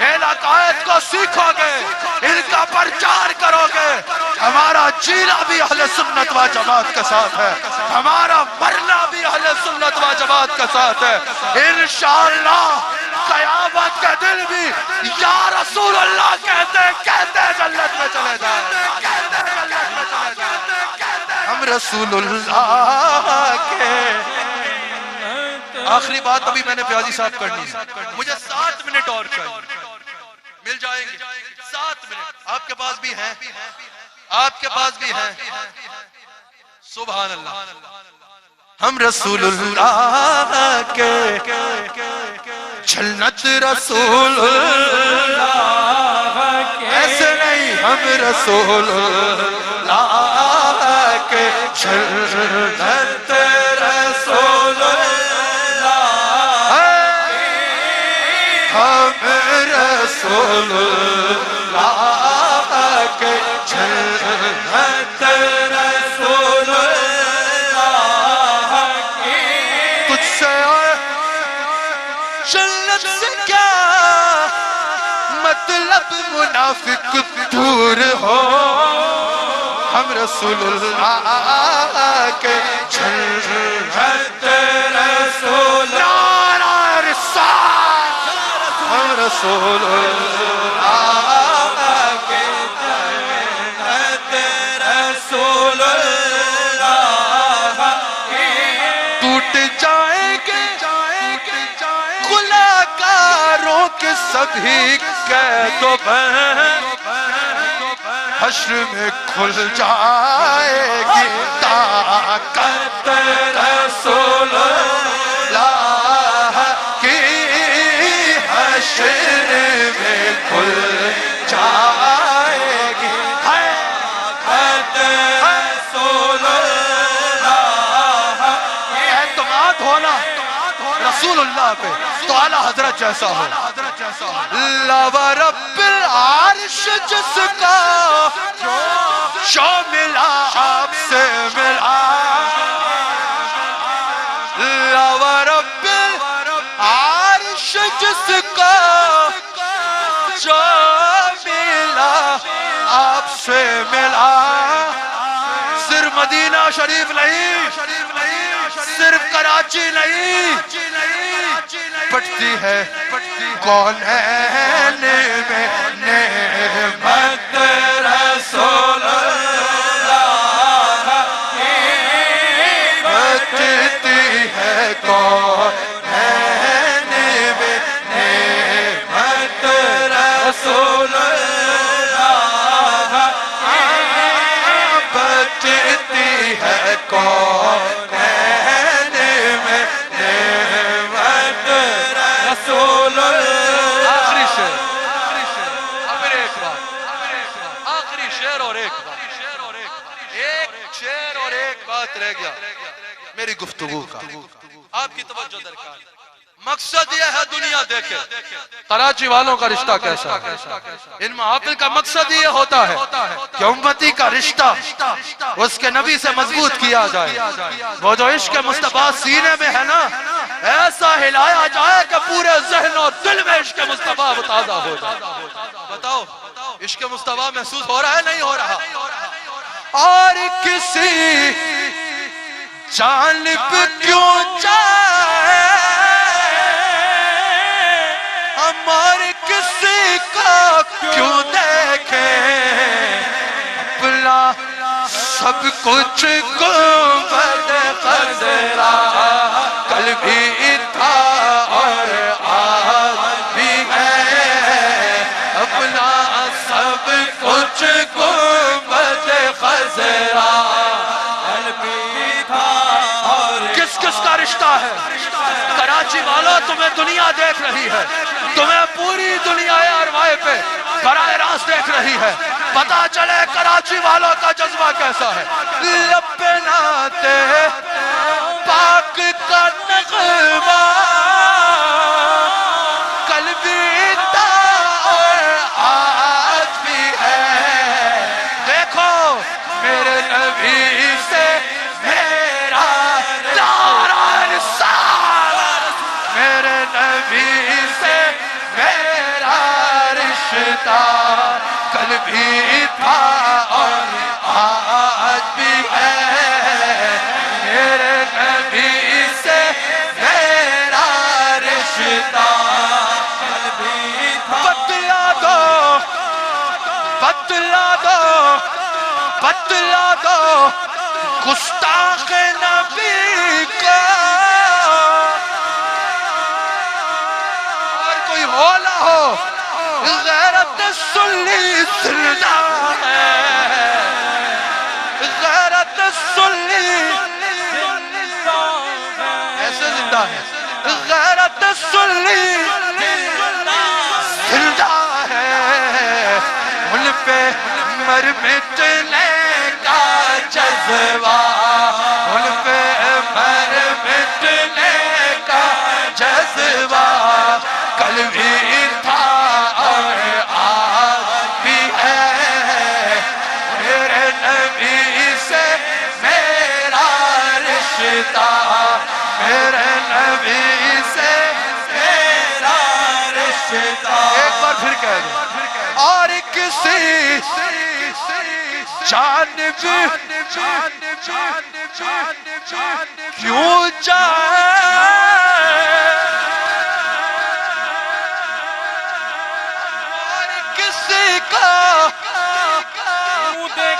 ان عقائد کو سیکھو گے، ان کا پرچار کرو گے، ہمارا جینا بھی اہل سنت و جماعت کے ساتھ ہے، ہمارا مرنا بھی اہل سنت و جماعت کے ساتھ ہے، انشاءاللہ قیامت کے دن بھی یا رسول اللہ کہتے جنت میں چلے جائیں، ہم رسول اللہ کے۔ آخری بات ابھی میں نے پیازی صاحب کرنی ہے، مجھے 7 منٹ اور چاہیے، مل جائیں گے 7 منٹ، آپ کے پاس بھی ہیں، آپ کے پاس بھی ہیں، سبحان اللہ۔ ہم رسول اللہ کے، جنت رسول اللہ ایسے نہیں، ہم رسول اللہ کے، جنت رسول اللہ، ہم رسول اللہ کے، جنت رسول اللہ کی، تجھ سے اور جنت سے کیا مطلب منافق دور ہو، ہم رسول اللہ کے، جنت رسول اللہ، ہم رسول اللہ کے، جنت رسول اللہ کی، ٹوٹ جائیں گے گناہگاروں کے سبھی قید و بند، حشر میں کھل جائے گی طاقت رسول اللہ کی، حشر میں کھل جائے گی طاقت رسول اللہ کی۔ اعتماد ہونا رسول اللہ پہ تو اعلیٰ حضرت جیسا ہو، اللہ و رب العرش جس کا جو ملا آپ سے ملا، اللہ و رب العرش جس کا جو ملا آپ سے ملا، صرف مدینہ شریف نہیں، صرف کراچی نہیں، پڑتی ہے کونین میں نعمت رسول اللہ کی، پڑتی ہے کونین میں نعمت رسول اللہ کی، پڑتی ہے کونین میں نعمت رسول اللہ۔ آخری شعر، اب ایک بات، آخری شعر اور ایک بات، ایک شعر اور ایک بات رہ گیا میری گفتگو کا، آپ کی توجہ درکار۔ مقصد یہ ہے دنیا دیکھے کراچی والوں کا رشتہ کیسا ہے. ان محافل کا مقصد یہ ہوتا ہے کہ امتی کا رشتہ اس کے نبی سے مضبوط کیا جائے. وہ جو عشق مصطفیٰ سینے میں ہے نا ایسا ہلایا جائے کہ پورے ذہن اور دل میں عشق مصطفیٰ تازہ ہو جائے. بتاؤ عشق مصطفیٰ محسوس ہو رہا ہے نہیں ہو رہا؟ اور کسی جانب کیوں جائے ہمار کسی کا کیوں دیکھے اپنا سب کچھ گنبد خضرا کل بھی تھا اور آج بھی ہے اپنا سب کچھ گنبد خضرا کل بھی تھا. کس کس کا رشتہ ہے؟ کراچی والوں تمہیں دنیا دیکھ رہی ہے تمہیں پوری دنیا ارواح پہ براہ راست دیکھ رہی ہے. پتا چلے کراچی والوں کا جذبہ کیسا ہے. لب ناتے پاک کا نغمہ کل بھی تھا اور آج بھی ہے. دیکھو میرے نبی سے میرا میرے نبی سے میرا رشتہ کل بھی تھا اور آج بھی ہے. میرے نبی سے میرا رشتہ کل بھی تھا. بتلا دو بتلا دو بتلا دو گستاخ نبی کا ہو نہ ہو غیرت سنی زندہ ہے غیرت سنی ایسے زندہ ہے غیرت سنی زندہ ہے. ان پہ مر مٹنے کا جذبہ ان پہ مر مٹنے کا جذبہ کل بھی تھا اور آج بھی ہے. میرے نبی سے میرا رشتہ میرے نبی سے میرا رشتہ. ایک بار پھر کہہ دو. اور کسی جانب کیوں جائے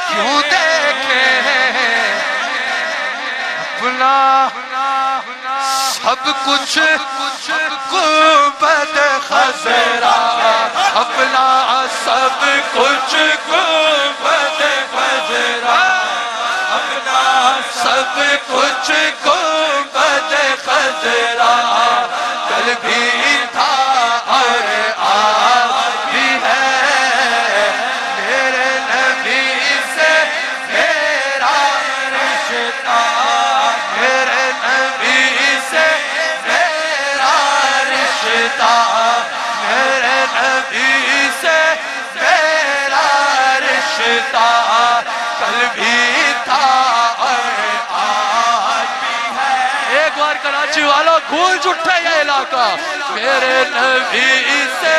کیوں دیکھے اپنا سب کچھ گنبد خضرا اپنا سب کچھ گنبد خضرا اپنا سب کچھ گنبد خضرا کل بھی تھا اور آج بھی ہے. میرے نبی سے میرا رشتہ میرے نبی سے میرا رشتہ میرے نبی سے میرا رشتہ کل بھی تھا اور آج بھی ہے. ایک بار کراچی والوں گونج اٹھے یہ علاقہ. میرے نبی سے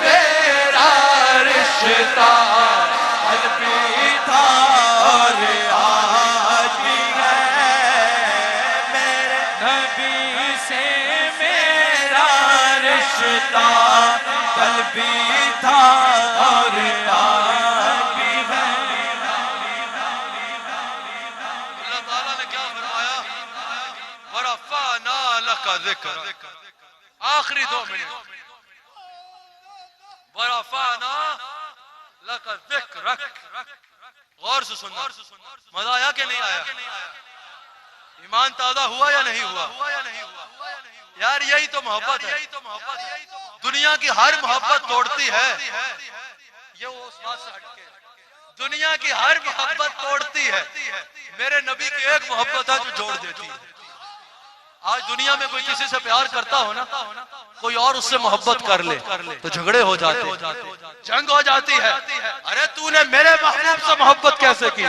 میرا رشتہ کل بھی تھا اور آج بھی ہے. میرے نبی سے میرا رشتہ کل بھی تھا اور آج بھی ہے. اللہ تعالیٰ نے کیا فرمایا؟ وَرَفَعْنَا لَكَ ذِكْرَكَ. آخری 2 منٹ. وَرَفَعْنَا لَكَ ذِكْرَكَ. غور سے سننا. مزہ آیا کہ نہیں آیا؟ ایمان تازہ ہوا یا نہیں ہوا؟ یار یہی تو محبت ہے. دنیا کی ہر محبت توڑتی ہے. یہ وہ اس بات سے ہٹ کے دنیا کی ہر محبت توڑتی ہے. میرے نبی کی ایک محبت ہے جو جوڑ دیتی ہے. آج دنیا میں کوئی کسی سے پیار کرتا ہو نا، کوئی اور اس سے محبت کر لے تو جھگڑے ہو جاتے، جنگ ہو جاتی ہے. ارے تو نے میرے محبوب سے محبت کیسے کی؟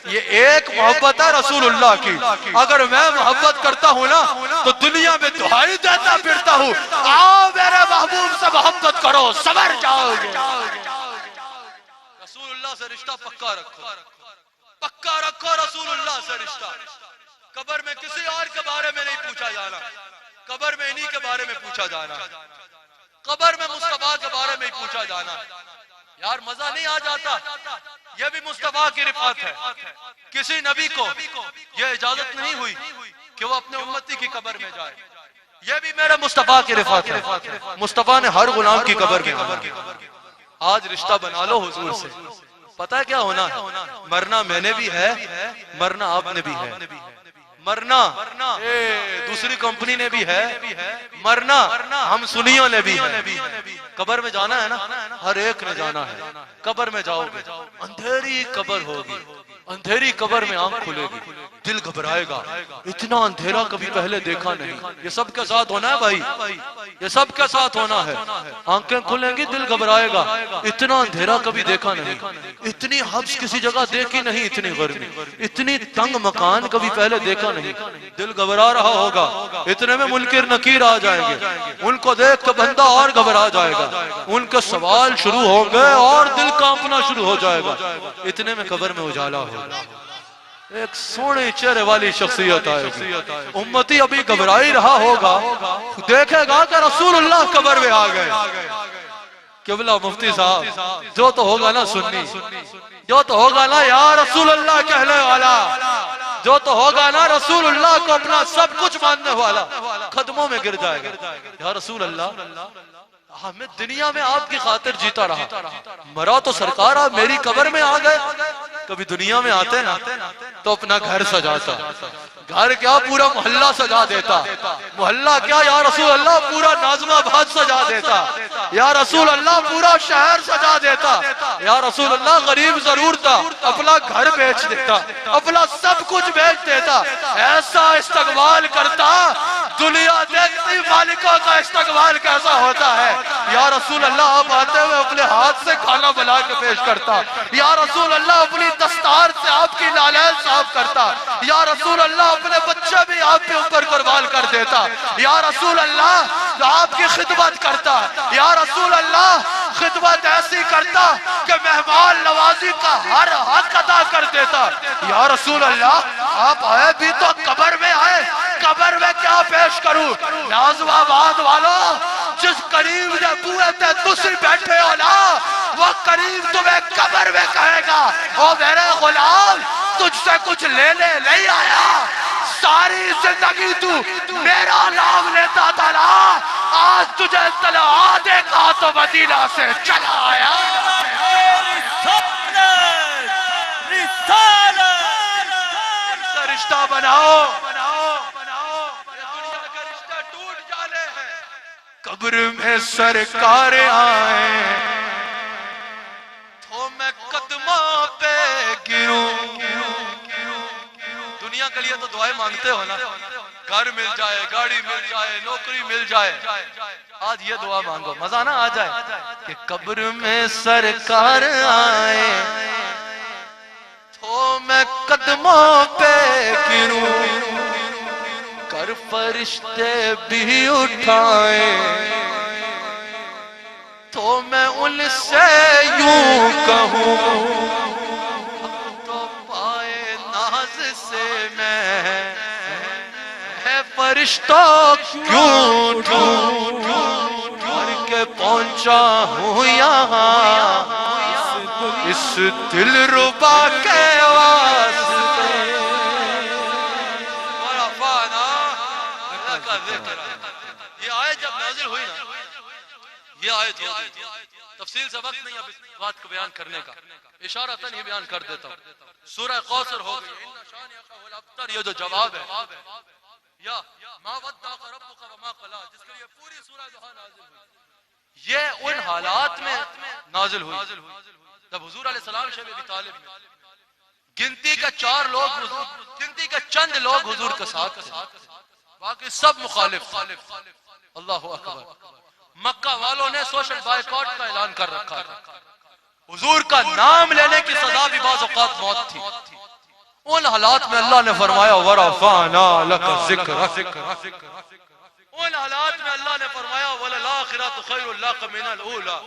یہ ایک محبت ہے رسول اللہ کی. اگر میں محبت کرتا ہوں نا تو دنیا میں دہائی دیتا پھرتا ہوں، آؤ میرے محبوب سے محبت کرو، سنور جاؤ گے. رسول اللہ سے رشتہ پکا رکھو، پکا رکھو رسول اللہ سے رشتہ. قبر میں کسی اور کے بارے میں نہیں پوچھا جانا، قبر میں انہی کے بارے میں پوچھا جانا، قبر میں مصطفیٰ کے بارے میں ہی پوچھا جانا. یار مزہ نہیں آ جاتا؟ یہ بھی مصطفیٰ کی رفعت ہے. کسی نبی کو یہ اجازت نہیں ہوئی کہ وہ اپنے امتی کی قبر میں جائے، یہ بھی میرے مصطفیٰ کی رفعت ہے. مصطفیٰ نے ہر غلام کی قبر میں آنا. آج رشتہ بنا لو حضور سے. پتہ ہے کیا ہونا ہے؟ مرنا میں نے بھی ہے، مرنا آپ نے بھی ہے. مرنا دوسری کمپنی نے بھی ہے، مرنا ہم سنیوں نے بھی ہے. قبر میں جانا ہے نا، ہر ایک نے جانا ہے. قبر میں جاؤ گے، اندھیری قبر ہوگی، اندھیری قبر میں آنکھ کھلے گی، دل گھبرائے گا. اتنا اندھیرا کبھی پہلے دیکھا نہیں. یہ سب کے ساتھ ہونا ہے بھائی، یہ سب کے ساتھ ہونا ہے. آنکھیں کھلیں گی، دل گھبرائے گا. اتنا اندھیرا کبھی دیکھا نہیں، اتنی حبس کسی جگہ دیکھی نہیں، اتنی گرمی، اتنی تنگ مکان کبھی پہلے دیکھا نہیں. دل گھبرا رہا ہوگا. اتنے میں منکر نکیر آ جائیں گے، ان کو دیکھ تو بندہ اور گھبرا جائے گا. ان کے سوال شروع ہوں گے اور دل کانپنا شروع ہو جائے گا. اتنے میں قبر میں اجالا ہوگا. ایک سونے چہرے والی شخصیت آئے گی. امتی ابھی گھبرا ہی رہا ہوگا، دیکھے گا کہ رسول اللہ قبر میں آ گئے. قبلہ مفتی صاحب جو تو ہوگا نا سنی، جو تو ہوگا نا یا رسول اللہ کہنے والا، جو تو ہوگا نا رسول اللہ کو اپنا سب کچھ ماننے والا، قدموں میں گر جائے گا. یا رسول اللہ ہمیں دنیا میں آپ کی خاطر جیتا رہا، مرا تو سرکار آپ میری قبر میں آ گئے. کبھی دنیا میں آتے نا تو اپنا گھر سجاتا، گھر کیا پورا محلہ سجا دیتا. محلہ کیا یا رسول اللہ پورا ناظم آباد سجا دیتا. یا رسول اللہ پورا شہر سجا دیتا. یا رسول اللہ غریب ضرور تھا، اپنا گھر بیچ دیتا، اپنا سب کچھ بیچ دیتا. ایسا استقبال کرتا، دنیا دیکھتی مالکوں کا استقبال کیسا ہوتا ہے. یا رسول اللہ آپ آتے ہوئے اپنے ہاتھ سے کھانا بنا کے پیش کرتا. یا رسول اللہ اپنی دستار سے آپ کی نالین صاف کرتا. یا رسول اللہ اپنے بچے بھی آپ کے اوپر قربان کر دیتا. یا رسول اللہ آپ کی خدمت کرتا. یا رسول اللہ خدمت ایسی کرتا کہ مہمان نوازی کا ہر حق ادا کر دیتا. یا رسول اللہ آپ آئے بھی تو قبر میں آئے، قبر میں کیا پیش کروں. ناظم آباد والوں، جس قریب نے بوئے تھے تسی بیٹھے ہو نا، وہ قریب تمہیں قبر میں کہے گا او میرے غلام تجھ سے کچھ لینے نہیں آیا، ساری زندگی تو میرا نام لیتا تھا نا، آج تجھے اطلاع دے گا تو مدینہ سے چلا آیا. رشتہ بناؤ، دنیا کے رشتہ ٹوٹ جانے ہیں. قبر میں سرکار آئے تو میں قدموں پہ گروں. دنیا کے لیے تو دعائیں مانگتے ہو نا، گھر مل جائے، گاڑی مل جائے، نوکری مل جائے. آج یہ دعا مانگو، مزہ نہ آ جائے کہ قبر میں سرکار آئے تو میں قدموں پہ گروں، کر فرشتے بھی اٹھائے تو میں ان سے یوں کہوں، تو پائے ناز سے میں فرشتوں کیوں ڈھونڈوں، کر کے پہنچا ہوں یہاں اس دل ربا کے واسطے. یہ آیت جب نازل ہوئی نا، یہ آیت ہوئی، تفصیل سے وقت نہیں اب اس بات کو بیان کرنے کا، اشارتاً ہی بیان کر دیتا ہوں. سورہ کوثر ہو گئی، یہ جو جواب ہے، یا ما ودعک ربک وما قلی، جس کے لیے پوری سورہ دوحہ نازل ہوئی. یہ ان حالات میں نازل ہوئی جب حضور علیہ السلام شیب ابی طالب میں گنتی کا 4 لوگ، گنتی کا چند لوگ حضور کے ساتھ تھے. باقی سب مخالف. اللہ اکبر. مکہ والوں نے سوشل بائیکاٹ کا اعلان کر رکھا تھا. حضور کا نام لینے کی سزا بھی بعض اوقات موت تھی. ان حالات میں اللہ نے فرمایا وَرَفَعْنَا لَكَ ذِكْرَكَ. ان حالات میں اللہ نے فرمایا وَلَلْآخِرَةُ خَيْرٌ لَكَ مِنَ الْأُولَى.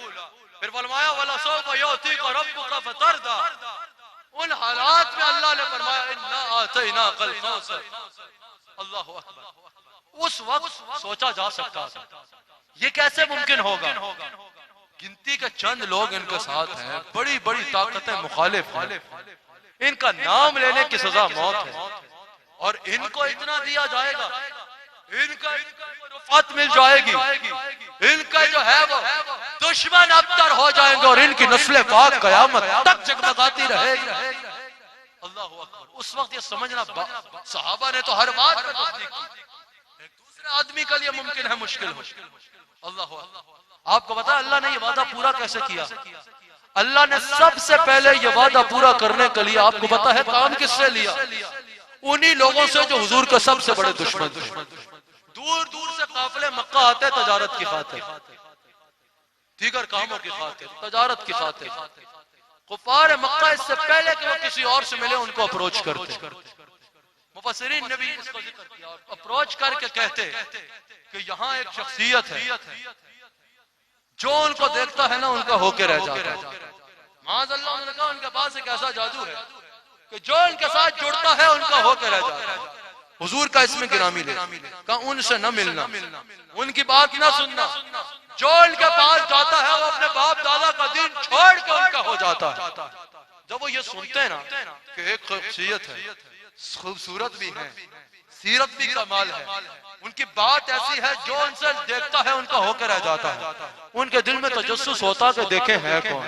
پھر فرمایا وَلَسَوْفَ يُعْطِيكَ رَبُّكَ فَتَرْضَىٰ. ان حالات میں اللہ نے فرمایا اِنَّا آتَيْنَاكَ الْكَوْثَرَ. اللہ اکبر. اس وقت سوچا جا سکتا تھا یہ کیسے ممکن ہوگا. گنتی کے چند لوگ ان کے ساتھ ہیں, بڑی بڑی طاقتیں مخالف ہیں, ان کا نام لینے کی سزا موت ہے, اور ان کو اتنا دیا جائے گا, ان کا رفعت مل جائے گی, ان کا جو ہے وہ دشمن ابتر ہو جائیں گے, اور ان کی نسل پاک قیامت تک جگمگاتی رہے گی. اللہ اکبر. اس وقت یہ سمجھنا صحابہ نے تو ہر بات پر تصدیق کی, ایک دوسرے آدمی کے لیے ممکن ہے مشکل ہو. اللہ اکبر. آپ کو پتا اللہ نے یہ وعدہ پورا کیسے کیا؟ اللہ نے سب سے پہلے یہ وعدہ پورا کرنے کے لیے آپ کو پتا ہے کام کس سے لیا؟ انہی لوگوں سے جو حضور کے سب سے بڑے دشمن تھے. دور دور سے قافلے مکہ آتے تجارت کی خاطر, دیگر کاموں کی خاطر, تجارت کی خاطر. کفار مکہ اس سے پہلے کہ وہ کسی اور سے ملے ان کو اپروچ کرتے. مفسرین نے بھی اس کو ذکر کیا, اپروچ کر کے کہتے کہ یہاں ایک شخصیت ہے جو ان کو دیکھتا ہے نا ان کا ہو کے رہ جاتا ہے. معاذ اللہ, انہوں نے کہا ان کے پاس ایک ایسا جادو ہے کہ جو ان کے ساتھ جڑتا ہے ان کا ہو کے رہ جاتا ہے. حضور کا اس میں گرامی لے, کہا ان سے نہ ملنا, ان کی بات نہ سننا. جو ان کے پاس جاتا ہے وہ اپنے باپ دادا کا دین چھوڑ کے ان کا ہو جاتا ہے. جب وہ یہ سنتے ہیں نا کہ ایک شخصیت ہے, خوبصورت بھی ہے, سیرت بھی کمال ہے, ان کی بات ایسی ہے جو ان سے دیکھتا ہے ان کا ہو کے رہ جاتا ہے, ان کے دل میں تجسس ہوتا کہ دیکھیں ہے کون.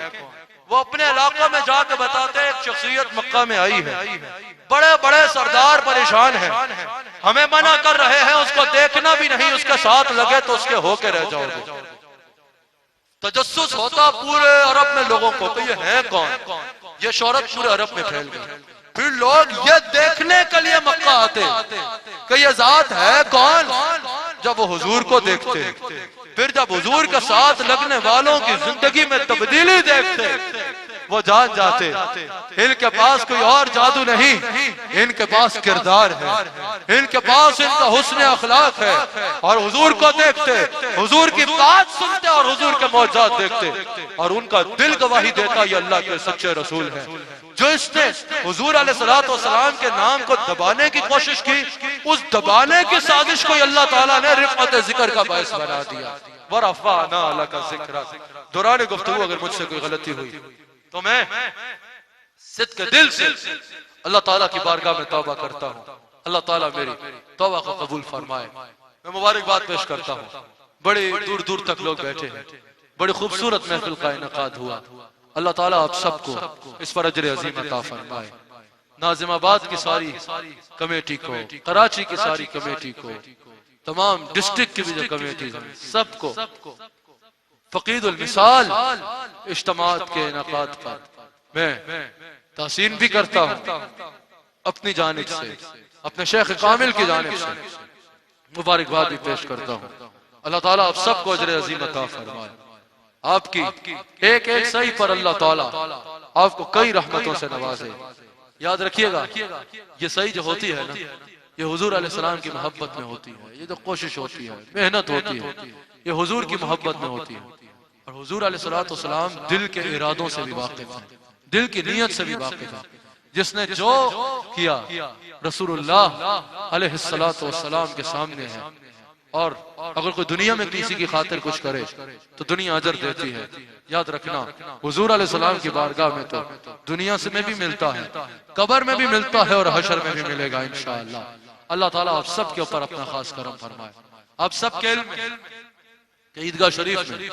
وہ اپنے علاقہ میں جا کے بتاتے ایک شخصیت مکہ میں آئی ہے, بڑے بڑے سردار پریشان ہیں, ہمیں منع کر رہے ہیں, اس کو دیکھنا بھی نہیں, اس کے ساتھ لگے تو اس کے ہو کے رہ جاؤ گے. تجسس ہوتا پورے عرب میں لوگوں کو کہ یہ ہے کون. یہ شہرت پورے عرب میں پھیل گئی. پھر لوگ یہ دیکھنے کے لیے مکہ آتے کہ یہ ذات ہے کون. جب وہ حضور کو دیکھتے, پھر جب حضور کے ساتھ لگنے والوں کی زندگی میں تبدیلی دیکھتے, وہ جان جاتے ان کے پاس کوئی اور جادو نہیں, ان کے پاس کردار ہے, ان کے پاس ان کا حسن اخلاق ہے. اور حضور کو دیکھتے, حضور کی بات سنتے اور حضور کے معجزات دیکھتے, اور ان کا دل گواہی دیتا یہ اللہ کے سچے رسول ہیں. جو اس نے حضور علیہ السلام کے نام کو دبانے کی کوشش کی, اس دبانے کی سازش کو اللہ تعالیٰ نے رفعت ذکر کا باعث بنا دیا. وَرَفَعْنَا لَكَ ذِكْرَكَ. دوران گفتگو اگر مجھ سے کوئی غلطی ہوئی تو میں صدق دل سے اللہ تعالیٰ کی بارگاہ میں توبہ کرتا ہوں. اللہ تعالیٰ میری توبہ کو قبول فرمائے. میں مبارکباد پیش کرتا ہوں. بڑے دور دور تک لوگ بیٹھے ہیں, بڑی خوبصورت محفل کا انعقاد ہوا. اللہ تعالیٰ آپ سب کو اس پر اجر عظیم عطا فرمائے. ناظم آباد کی ساری کمیٹی کو, کراچی کی ساری کمیٹی کو, تمام ڈسٹرکٹ کی بھی جو کمیٹیز ہیں سب کو فقید المثال اجتماعات کے انعقاد پر میں تحسین بھی کرتا ہوں اپنی جانب سے, اپنے شیخ کامل کی جانب سے مبارکباد بھی پیش کرتا ہوں. اللہ تعالیٰ آپ سب کو اجر عظیم عطا فرمائے. آپ کی ایک ایک صحیح پر اللہ تعالیٰ آپ کو کئی رحمتوں سے نوازے. یاد رکھیے گا یہ صحیح جو ہوتی ہے نا یہ حضور علیہ السلام کی محبت میں ہوتی ہے. یہ جو کوشش ہوتی ہے, محنت ہوتی ہے, یہ حضور کی محبت میں ہوتی ہے. اور حضور علیہ السلام دل کے ارادوں سے بھی واقف ہے, دل کی نیت سے بھی واقف ہے. جس نے جو کیا رسول اللہ علیہ السلام کے سامنے ہے, اور اگر کوئی دنیا میں کسی کی خاطر کچھ کرے تو دنیا اجر دیتی ہے. یاد رکھنا حضور علیہ السلام کی بارگاہ میں تو دنیا سے میں بھی ملتا ہے, قبر میں بھی ملتا ہے, اور حشر میں بھی ملے گا انشاءاللہ. اللہ تعالیٰ آپ سب کے اوپر اپنا خاص کرم فرمائے. آپ سب کے علم میں کہ عیدگاہ شریف میں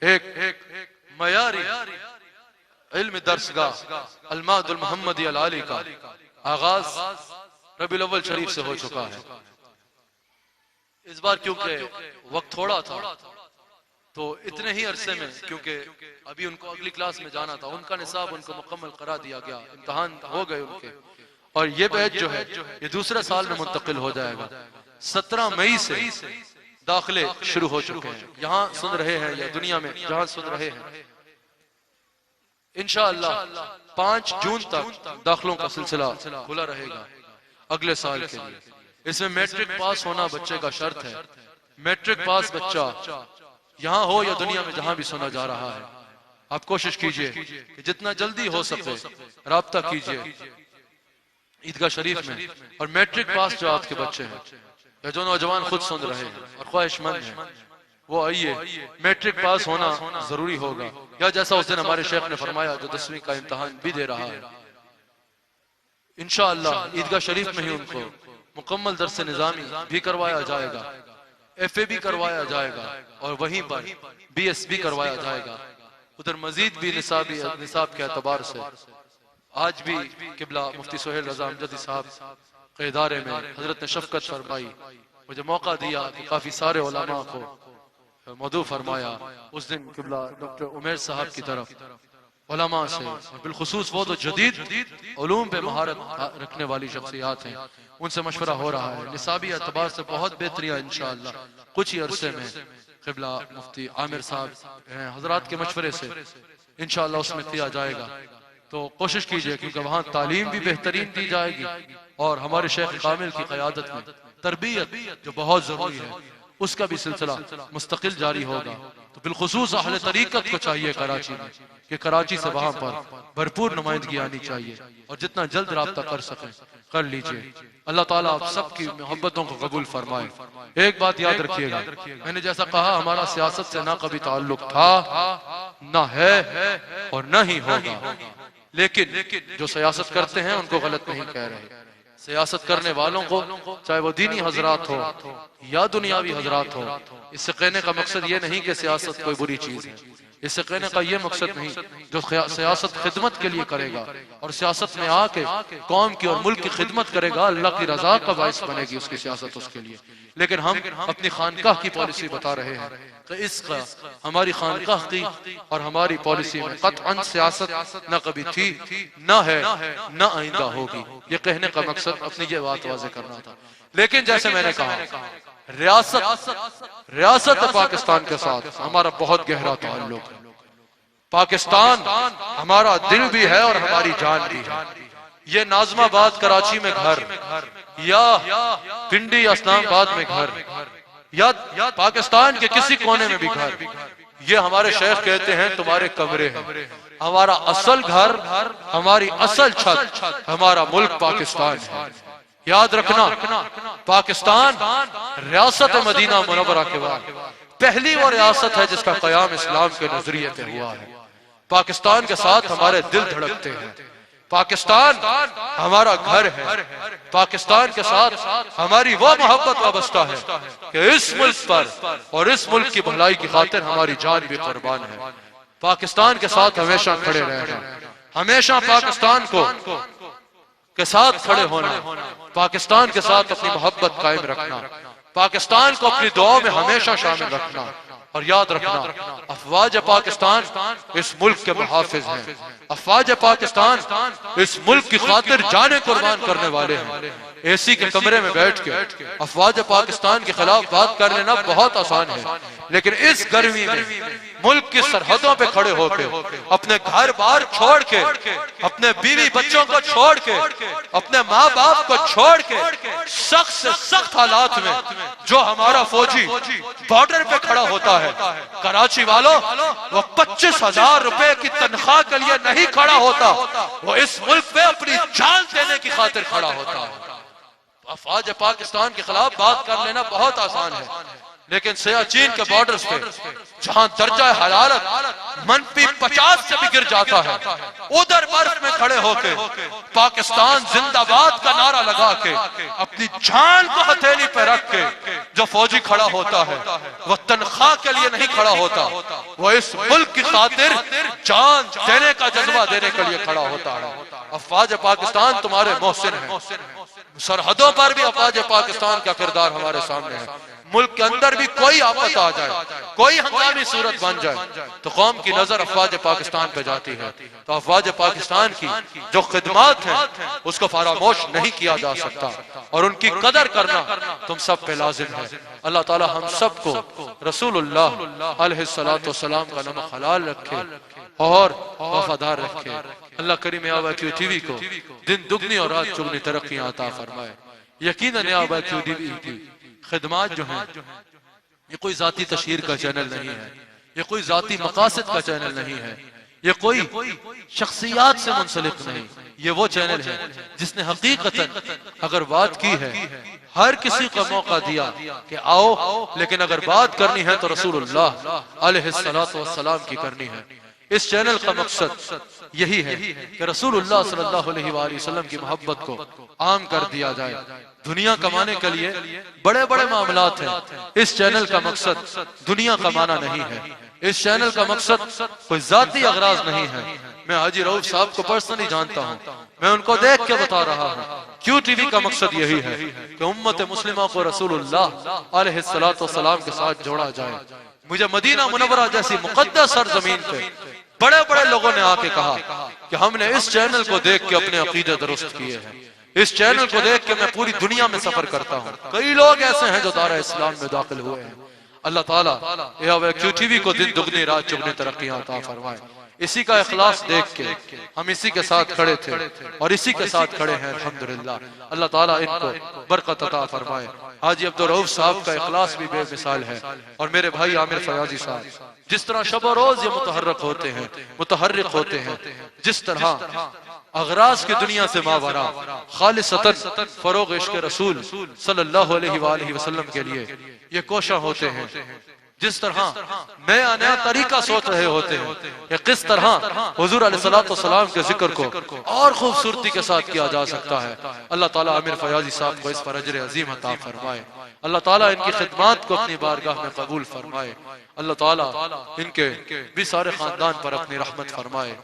ایک معیاری علم درسگاہ المعہد المحمدی العالی کا آغاز ربیع الاول شریف سے ہو چکا ہے. اس بار کیونکہ وقت تھوڑا تھا تو اتنے ہی عرصے میں, کیونکہ ابھی ان کو اگلی کلاس میں جانا تھا, ان کا نصاب ان کو مکمل کرا دیا گیا, امتحان ہو گئے ان کے, اور یہ بیچ جو ہے یہ دوسرے سال میں منتقل ہو جائے گا. 17 مئی سے داخلے شروع ہو چکے ہیں. یہاں سن رہے ہیں یا دنیا میں جہاں سن رہے ہیں، انشاءاللہ 5 جون تک داخلوں کا سلسلہ کھلا رہے گا اگلے سال کے لیے. اس میں میٹرک پاس ہونا بچے کا شرط ہے. میٹرک پاس بچہ یہاں ہو یا دنیا میں جہاں بھی سنا جا رہا ہے، آپ کوشش کیجئے کہ جتنا جلدی ہو سکے رابطہ کیجئے عیدگاہ شریف میں. اور میٹرک پاس جو آپ کے بچے ہیں یا جو نوجوان خود سن رہے ہیں اور خواہش مند ہیں، وہ آئیے. میٹرک پاس ہونا ضروری ہوگا، یا جیسا اس دن ہمارے شیخ نے فرمایا جو 10ویں کا امتحان بھی دے رہا ہے، انشاءاللہ عیدگاہ شریف میں ہی ان کو مکمل درس نظامی بھی کروایا جائے گا، ایف اے بھی کروایا جائے گا، اور وہیں پر بی ایس بھی کروایا جائے گا. ادھر مزید بھی نصاب کے اعتبار سے آج بھی قبلہ مفتی سہیل رضا امجدی صاحب کے ادارے میں حضرت نے شفقت فرمائی، مجھے موقع دیا کہ کافی سارے علماء کو مدعو فرمایا. اس دن قبلہ ڈاکٹر عمیر صاحب کی طرف علماء سے، اور بالخصوص وہ تو جدید علوم پہ مہارت رکھنے والی شخصیات ہیں، ان سے مشورہ ہو رہا ہے. نصابی اعتبار سے بہت بہترین انشاءاللہ کچھ ہی عرصے میں قبلہ مفتی عامر صاحب حضرات کے مشورے سے انشاءاللہ اس میں کیا جائے گا. تو کوشش کیجئے، کیونکہ وہاں تعلیم بھی بہترین دی جائے گی، اور ہمارے شیخ کامل کی قیادت میں تربیت جو بہت ضروری ہے اس کا بھی سلسلہ مستقل جاری ہوگا. تو بالخصوص اہل طریقت کو چاہیے کراچی میں کہ کراچی سے وہاں پر بھرپور نمائندگی آنی چاہیے، اور جتنا جلد رابطہ کر سکیں کر لیجئے. اللہ تعالیٰ آپ سب کی محبتوں کو قبول فرمائے. ایک بات یاد رکھیے گا، میں نے جیسا کہا ہمارا سیاست سے نہ کبھی تعلق تھا، نہ ہے، اور نہ ہی ہوگا. لیکن جو سیاست کرتے ہیں ان کو غلط نہیں کہہ رہے. سیاست کرنے والوں کو چاہے وہ دینی حضرات ہو یا دنیاوی حضرات ہو، اس سے کہنے کا مقصد یہ نہیں کہ سیاست کوئی بری چیز ہے. اس سے کہنے کا یہ مقصد نہیں جو سیاست خدمت کے لیے کرے گا اور سیاست میں آ کے قوم کی اور ملک کی خدمت کرے گا، اللہ کی رضا کا باعث بنے گی اس کی سیاست اس کے لیے. لیکن ہم اپنی خانقاہ کی پالیسی بتا رہے ہیں کہ اس کا ہماری خانقاہ کی اور ہماری پالیسی میں قطعاً سیاست نہ کبھی تھی، نہ ہے، نہ آئندہ ہوگی. یہ کہنے کا مقصد اپنی یہ بات واضح کرنا تھا. لیکن جیسے میں نے کہا ریاست پاکستان کے ساتھ ہمارا بہت گہرا تعلق ہے. پاکستان ہمارا دل بھی ہے اور ہماری جان بھی ہے. یہ ناظم آباد کراچی میں گھر، یا پنڈی اسلام آباد میں گھر، یا پاکستان کے کسی کونے میں بھی گھر، یہ ہمارے شیخ کہتے ہیں تمہارے کمرے ہیں. ہمارا اصل گھر، ہماری اصل چھت ہمارا ملک پاکستان ہے. یاد رکھنا، پاکستان ریاست مدینہ منورہ کے بعد پہلی وہ ریاست ہے جس کا قیام اسلام کے نظریے پہ ہوا ہے. پاکستان کے ساتھ ہمارے دل دھڑکتے ہیں. پاکستان ہمارا گھر ہے. پاکستان کے ساتھ ہماری وہ محبت وابستہ ہے کہ اس ملک پر اور اس ملک کی بھلائی کی خاطر ہماری جان بھی قربان ہے. پاکستان کے ساتھ ہمیشہ کھڑے رہنا، ہمیشہ پاکستان کے ساتھ کھڑے ہونا، پاکستان کے ساتھ اپنی محبت قائم رکھنا، پاکستان کو اپنی دعاؤں میں ہمیشہ شامل رکھنا. اور یاد رکھنا، افواج پاکستان اس ملک کے محافظ ہیں. افواج پاکستان اس ملک کی خاطر جانیں قربان کرنے والے ہیں. اے سی کے کمرے میں بیٹھ کے افواج پاکستان کے خلاف بات کر لینا بہت آسان ہے، لیکن اس گرمی میں ملک کی سرحدوں پہ کھڑے ہو کے، اپنے گھر بار چھوڑ کے، اپنے بیوی بچوں کو چھوڑ کے، اپنے ماں باپ کو چھوڑ کے، سخت سے سخت حالات میں جو ہمارا فوجی بارڈر پہ کھڑا ہوتا ہے، کراچی والوں، وہ 25,000 روپے کی تنخواہ کے لیے نہیں کھڑا ہوتا، وہ اس ملک پہ اپنی جان دینے کی خاطر کھڑا ہوتا ہے. افواج پاکستان کے خلاف بات کر لینا بہت آسان ہے، لیکن سیاچین کے بارڈرز پہ جہاں درجہ حرارت -50 سے بھی گر جاتا ہے، ادھر برف میں کھڑے ہو کے پاکستان زندہ باد کا نعرہ لگا کے اپنی جان کو ہتھیلی پہ رکھ کے جو فوجی کھڑا ہوتا ہے وہ تنخواہ کے لیے نہیں کھڑا ہوتا، وہ اس ملک کی خاطر جان دینے کا جذبہ دینے کے لیے کھڑا ہوتا ہے. افواج پاکستان تمہارے محسن ہیں. سرحدوں پر بھی افواج پاکستان کا کردار ہمارے سامنے ہے. ملک کے اندر بھی کوئی آفت آ جائے، کوئی ہنگامی صورت بن جائے تو قوم کی نظر افواج پاکستان پہ جاتی ہے، تو افواج پاکستان کی جو خدمات ہیں اس کو فراموش نہیں کیا جا سکتا، اور ان کی قدر کرنا تم سب پہ لازم ہے۔ اللہ تعالی ہم سب کو رسول اللہ علیہ السلام کا نام حلال رکھے اور وفادار رکھے۔ اللہ کریم ABQ TV کو دن دگنی اور رات چگنی ترقیاں عطا فرمائے۔ یقیناً ABQ TV کی خدمات جو ہیں یہ کوئی ذاتی تشہیر کا چینل نہیں ہے، یہ کوئی ذاتی مقاصد کا چینل نہیں ہے، یہ کوئی شخصیات سے منسلک نہیں، یہ وہ چینل ہے جس نے حقیقتاً اگر بات کی ہے ہر کسی کو موقع دیا کہ آؤ، لیکن اگر بات کرنی ہے تو رسول اللہ علیہ السلام کی کرنی ہے۔ اس چینل کا مقصد یہی ہے کہ رسول اللہ صلی اللہ علیہ وآلہ وسلم کی محبت کو عام کر دیا جائے۔ دنیا کمانے کے لیے بڑے بڑے معاملات ہیں، اس چینل کا مقصد دنیا کمانا نہیں ہے، اس چینل کا مقصد کوئی ذاتی اغراض نہیں ہے۔ میں حاجی رؤوف صاحب کو پرسنلی جانتا ہوں، میں ان کو دیکھ کے بتا رہا ہوں، کیو ٹی وی کا مقصد یہی ہے کہ امت مسلمہ کو رسول اللہ علیہ السلام کے ساتھ جوڑا جائے۔ مجھے مدینہ منورہ جیسی مقدس سرزمین پہ بڑے بڑے لوگوں نے آ کے کہا کہ ہم نے اس چینل کو دیکھ کے اپنے عقیدے درست کیے ہیں، اس چینل کو دیکھ کے میں پوری دنیا میں سفر کرتا ہوں۔ کئی لوگ ایسے ہیں جو دارہ اسلام میں داخل ہوئے ہیں۔ اللہ تعالیٰ ABQ TV کو دن دگنی رات چگنی ترقیاں عطا فرمائے۔ اسی کا اخلاص دیکھ کے ہم اسی کے ساتھ کھڑے تھے اور اسی کے ساتھ کھڑے ہیں الحمدللہ۔ اللہ تعالیٰ ان کو برکت عطا فرمائے۔ حاجی عبدالرؤوف صاحب کا اخلاص بھی بے مثال ہے، اور میرے بھائی عامر فیاضی صاحب جس طرح شب و روز یہ متحرک ہوتے ہیں، جس طرح اغراض کی دنیا سے ماورا خالصتاً فروغ عشق رسول صلی اللہ علیہ وآلہ وسلم کے لیے یہ کوشاں ہوتے ہیں، جس طرح نیا نیا طریقہ سوچ رہے ہوتے ہیں کہ کس طرح حضور علیہ السلام کے ذکر کو اور خوبصورتی کے ساتھ کیا جا سکتا ہے۔ اللہ تعالیٰ عامر فیاضی صاحب کو اس پر اجر عظیم عطا فرمائے۔ اللہ تعالیٰ ان کی خدمات کو اپنی بارگاہ میں قبول فرمائے۔ اللہ تعالیٰ ان کے بھی سارے خاندان پر اپنی رحمت فرمائے۔